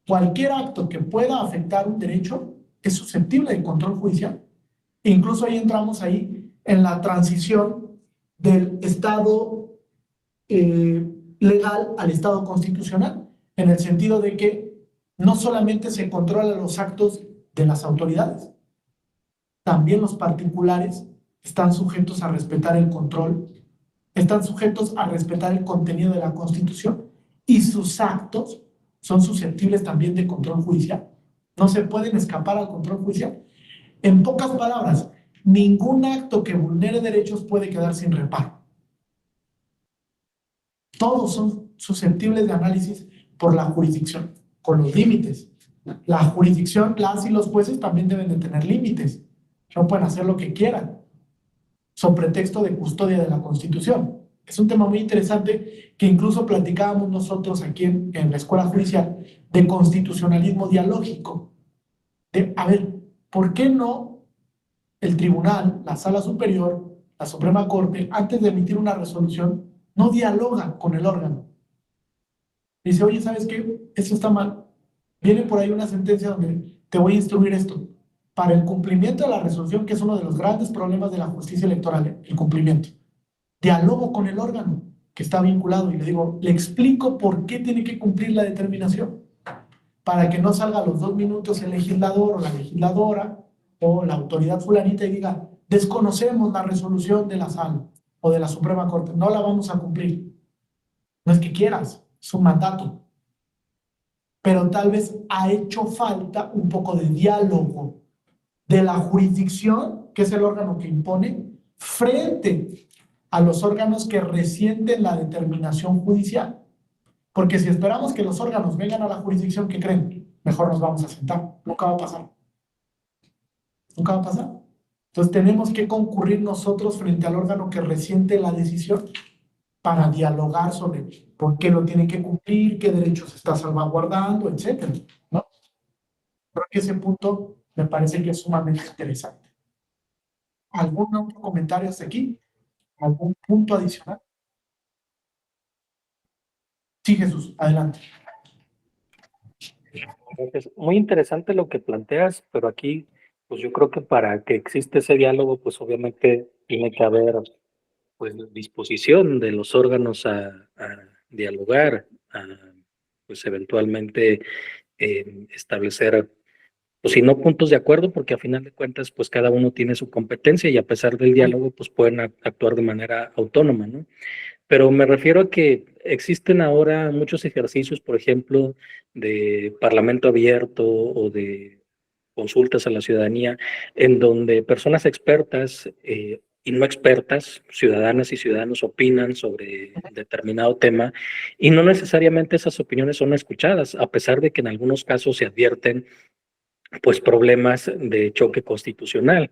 Cualquier acto que pueda afectar un derecho es susceptible de control judicial. E incluso ahí entramos en la transición del Estado legal al Estado constitucional, en el sentido de que no solamente se controlan los actos de las autoridades, también los particulares están sujetos a respetar el control, están sujetos a respetar el contenido de la Constitución y sus actos son susceptibles también de control judicial. No se pueden escapar al control judicial. En pocas palabras, ningún acto que vulnere derechos puede quedar sin reparo. Todos son susceptibles de análisis por la jurisdicción, con los límites. La jurisdicción, las y los jueces también deben de tener límites. No pueden hacer lo que quieran, sobre pretexto de custodia de la Constitución. Es un tema muy interesante que incluso platicábamos nosotros aquí en la Escuela Judicial de constitucionalismo dialógico. A ver, ¿por qué no el tribunal, la Sala Superior, la Suprema Corte, antes de emitir una resolución, no dialoga con el órgano? Dice, oye, ¿sabes qué? Eso está mal. Viene por ahí una sentencia donde te voy a instruir esto. Para el cumplimiento de la resolución, que es uno de los grandes problemas de la justicia electoral, el cumplimiento. Dialogo con el órgano que está vinculado y le digo, le explico por qué tiene que cumplir la determinación, para que no salga a los 2 minutos el legislador o la legisladora o la autoridad fulanita y diga, desconocemos la resolución de la sala o de la Suprema Corte, no la vamos a cumplir. No es que quieras, es un mandato. Pero tal vez ha hecho falta un poco de diálogo de la jurisdicción, que es el órgano que impone, frente a los órganos que resienten la determinación judicial. Porque si esperamos que los órganos vengan a la jurisdicción, ¿qué creen? Mejor nos vamos a sentar. Nunca va a pasar. Nunca va a pasar. Entonces tenemos que concurrir nosotros frente al órgano que resiente la decisión para dialogar sobre por qué lo tiene que cumplir, qué derechos está salvaguardando, etcétera, ¿no? Creo que ese punto me parece que es sumamente interesante. ¿Algún otro comentario hasta aquí? ¿Algún punto adicional? Sí, Jesús, adelante. Es muy interesante lo que planteas, pero aquí, pues yo creo que para que exista ese diálogo, pues obviamente tiene que haber pues disposición de los órganos a dialogar, a pues eventualmente establecer, pues si no puntos de acuerdo, porque a final de cuentas, pues cada uno tiene su competencia y a pesar del diálogo, pues pueden actuar de manera autónoma, ¿no? Pero me refiero a que existen ahora muchos ejercicios, por ejemplo, de parlamento abierto o de consultas a la ciudadanía, en donde personas expertas y no expertas, ciudadanas y ciudadanos, opinan sobre determinado tema y no necesariamente esas opiniones son escuchadas, a pesar de que en algunos casos se advierten pues problemas de choque constitucional.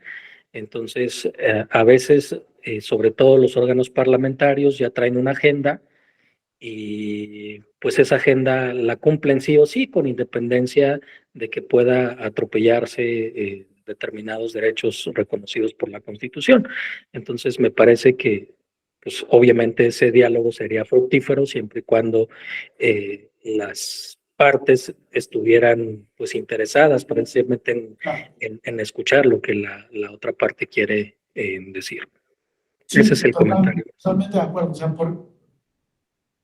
Entonces, a veces, sobre todo los órganos parlamentarios ya traen una agenda y pues esa agenda la cumplen sí o sí, con independencia de que pueda atropellarse determinados derechos reconocidos por la Constitución. Entonces, me parece que pues obviamente ese diálogo sería fructífero siempre y cuando las partes estuvieran pues interesadas precisamente en escuchar lo que la otra parte quiere decir. Sí, Ese es el comentario. totalmente de acuerdo. O sea,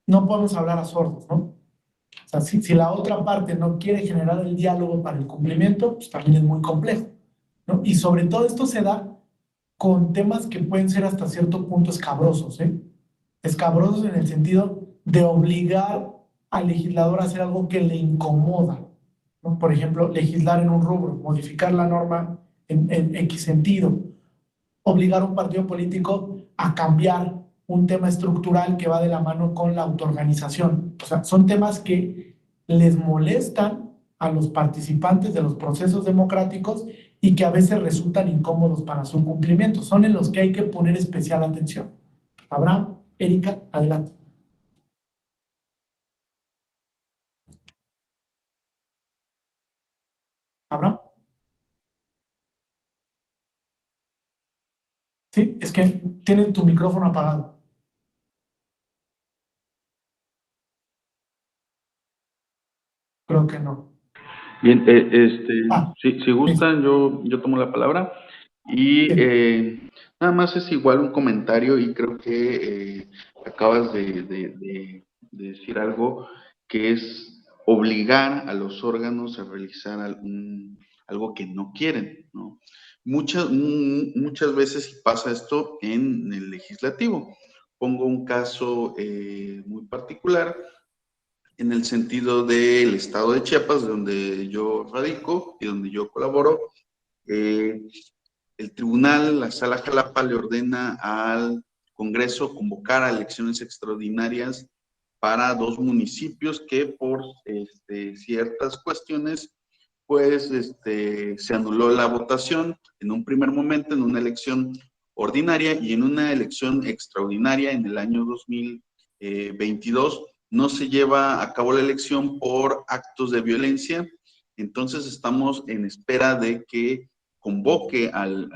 no podemos hablar a sordos, ¿no? O sea, si la otra parte no quiere generar el diálogo para el cumplimiento, pues también es muy complejo, ¿no? Y sobre todo esto se da con temas que pueden ser hasta cierto punto escabrosos, ¿eh? Escabrosos en el sentido de obligar al legislador a hacer algo que le incomoda, ¿no? Por ejemplo, legislar en un rubro, modificar la norma en X sentido, obligar a un partido político a cambiar un tema estructural que va de la mano con la autoorganización. O sea, son temas que les molestan a los participantes de los procesos democráticos y que a veces resultan incómodos para su cumplimiento. Son en los que hay que poner especial atención. Abraham, Erika, adelante. Abraham. Sí, es que tienen tu micrófono apagado. Creo que no. Bien, Ah, si gustan, yo tomo la palabra y Nada más es igual un comentario y creo que acabas de decir algo que es obligar a los órganos a realizar algo que no quieren, ¿no? Muchas veces pasa esto en el legislativo. Pongo un caso muy particular en el sentido del estado de Chiapas, donde yo radico y donde yo colaboro. El tribunal, la Sala Jalapa, le ordena al Congreso convocar a elecciones extraordinarias para 2 municipios que por ciertas cuestiones, pues se anuló la votación en un primer momento en una elección ordinaria y en una elección extraordinaria en el año 2022 no se lleva a cabo la elección por actos de violencia. Entonces estamos en espera de que convoque al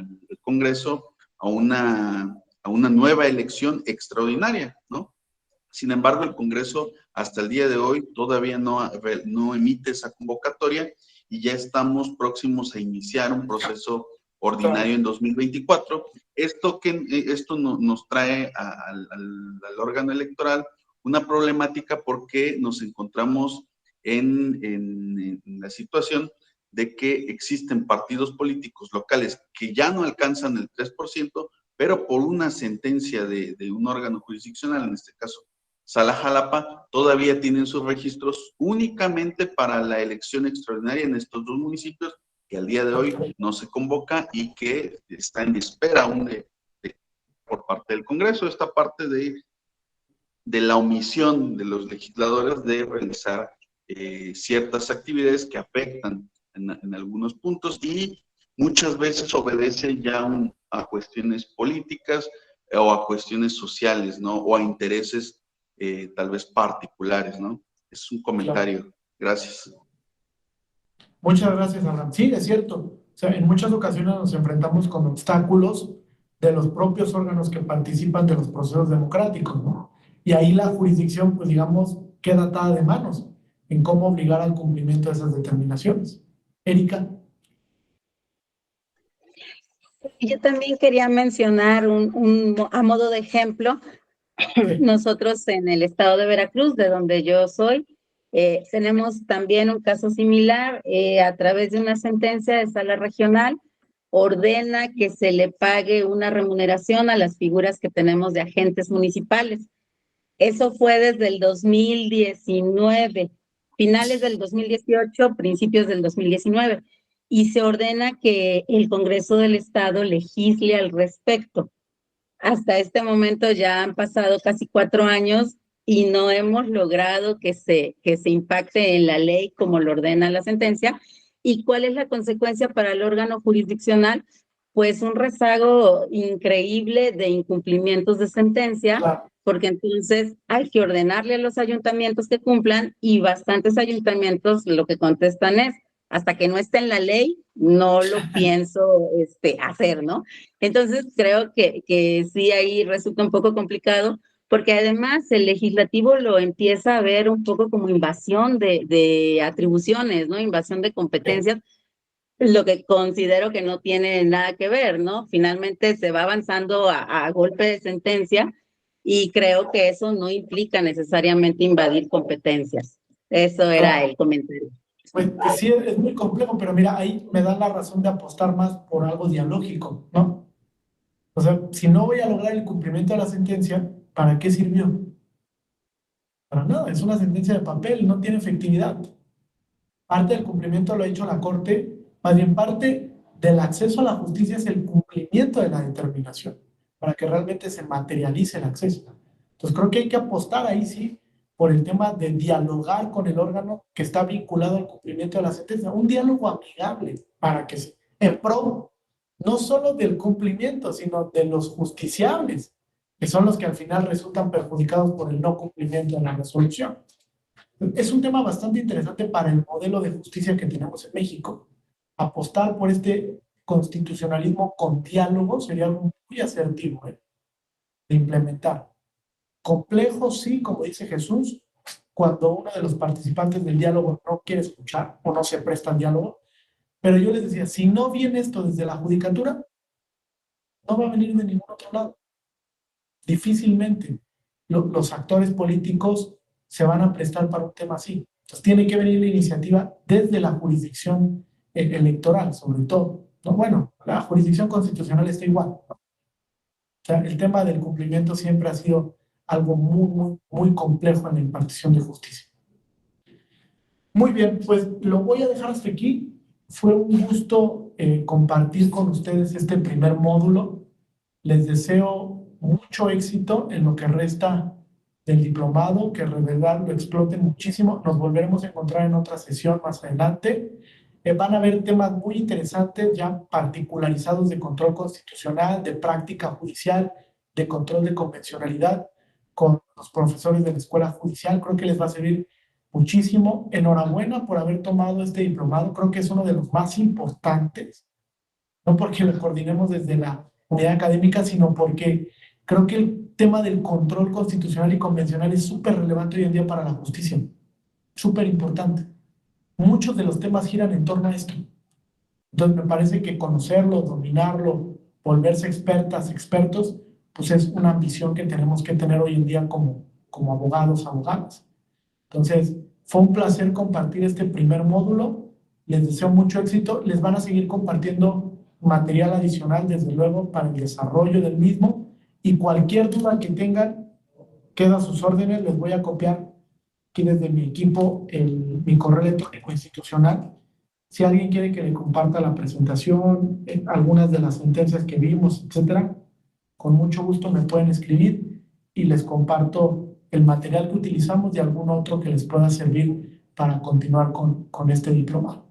Congreso a una nueva elección extraordinaria, ¿no? Sin embargo, el Congreso hasta el día de hoy todavía no emite esa convocatoria y ya estamos próximos a iniciar un proceso ordinario en 2024. Esto nos trae al órgano electoral una problemática porque nos encontramos en la situación de que existen partidos políticos locales que ya no alcanzan el 3%, pero por una sentencia de un órgano jurisdiccional, en este caso Sala Jalapa, todavía tienen sus registros únicamente para la elección extraordinaria en estos 2 municipios que al día de hoy no se convoca y que está en espera aún por parte del Congreso, esta parte de la omisión de los legisladores de realizar ciertas actividades que afectan en algunos puntos y muchas veces obedece ya a cuestiones políticas o a cuestiones sociales, ¿no? O a intereses tal vez particulares, ¿no? Es un comentario. Claro. Gracias. Muchas gracias, Abraham. Sí, es cierto. O sea, en muchas ocasiones nos enfrentamos con obstáculos de los propios órganos que participan de los procesos democráticos, ¿no? Y ahí la jurisdicción, pues digamos, queda atada de manos en cómo obligar al cumplimiento de esas determinaciones. Erika. Yo también quería mencionar a modo de ejemplo, nosotros en el estado de Veracruz, de donde yo soy, tenemos también un caso similar. A través de una sentencia de sala regional, ordena que se le pague una remuneración a las figuras que tenemos de agentes municipales. Eso fue desde el 2019, finales del 2018, principios del 2019, y se ordena que el Congreso del Estado legisle al respecto. Hasta este momento ya han pasado casi 4 años y no hemos logrado que se impacte en la ley como lo ordena la sentencia. ¿Y cuál es la consecuencia para el órgano jurisdiccional? Pues un rezago increíble de incumplimientos de sentencia, claro, porque entonces hay que ordenarle a los ayuntamientos que cumplan y bastantes ayuntamientos lo que contestan es, hasta que no esté en la ley, no lo pienso hacer, ¿no? Entonces creo que sí ahí resulta un poco complicado, porque además el legislativo lo empieza a ver un poco como invasión de atribuciones, ¿no? Invasión de competencias, lo que considero que no tiene nada que ver, ¿no? Finalmente se va avanzando a golpe de sentencia y creo que eso no implica necesariamente invadir competencias. Eso era el comentario. Pues sí, es muy complejo, pero mira, ahí me da la razón de apostar más por algo dialógico, ¿no? O sea, si no voy a lograr el cumplimiento de la sentencia, ¿para qué sirvió? Para nada, es una sentencia de papel, no tiene efectividad. Parte del cumplimiento lo ha hecho la Corte, más bien parte del acceso a la justicia es el cumplimiento de la determinación, para que realmente se materialice el acceso. Entonces creo que hay que apostar ahí sí, por el tema de dialogar con el órgano que está vinculado al cumplimiento de la sentencia, un diálogo amigable para que en pro no solo del cumplimiento, sino de los justiciables, que son los que al final resultan perjudicados por el no cumplimiento de la resolución. Es un tema bastante interesante para el modelo de justicia que tenemos en México. Apostar por este constitucionalismo con diálogo sería algo muy asertivo de implementar. Complejo, sí, como dice Jesús, cuando uno de los participantes del diálogo no quiere escuchar o no se presta al diálogo. Pero yo les decía, si no viene esto desde la judicatura, no va a venir de ningún otro lado. Difícilmente los actores políticos se van a prestar para un tema así. Entonces tiene que venir la iniciativa desde la jurisdicción electoral, sobre todo. ¿No? Bueno, la jurisdicción constitucional está igual. O sea, el tema del cumplimiento siempre ha sido algo muy complejo en la impartición de justicia. Muy bien, pues lo voy a dejar hasta aquí. Fue un gusto compartir con ustedes este primer módulo. Les deseo mucho éxito en lo que resta del diplomado, que de verdad lo exploten muchísimo. Nos volveremos a encontrar en otra sesión más adelante. Van a haber temas muy interesantes ya particularizados de control constitucional, de práctica judicial, de control de convencionalidad con los profesores de la Escuela Judicial. Creo que les va a servir muchísimo. Enhorabuena por haber tomado este diplomado. Creo que es uno de los más importantes, no porque lo coordinemos desde la unidad académica, sino porque creo que el tema del control constitucional y convencional es súper relevante hoy en día para la justicia. Súper importante. Muchos de los temas giran en torno a esto. Entonces me parece que conocerlo, dominarlo, volverse expertos, pues es una ambición que tenemos que tener hoy en día como abogados, abogadas. Entonces, fue un placer compartir este primer módulo. Les deseo mucho éxito. Les van a seguir compartiendo material adicional, desde luego, para el desarrollo del mismo. Y cualquier duda que tengan, queda a sus órdenes. Les voy a copiar aquí desde mi equipo mi correo electrónico institucional. Si alguien quiere que le comparta la presentación, algunas de las sentencias que vimos, etcétera, con mucho gusto me pueden escribir y les comparto el material que utilizamos y algún otro que les pueda servir para continuar con este diplomado.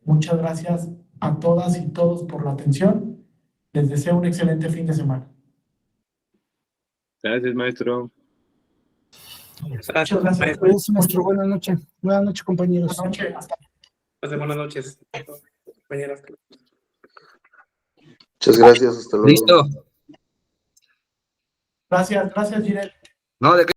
Muchas gracias a todas y todos por la atención. Les deseo un excelente fin de semana. Gracias, maestro. Muchas gracias. Gracias, maestro. Buenas noches. Buenas noches, compañeros. Buenas noches. Buenas noches, compañeras. Muchas gracias, hasta luego. Listo. Gracias, Jirel. No, de qué.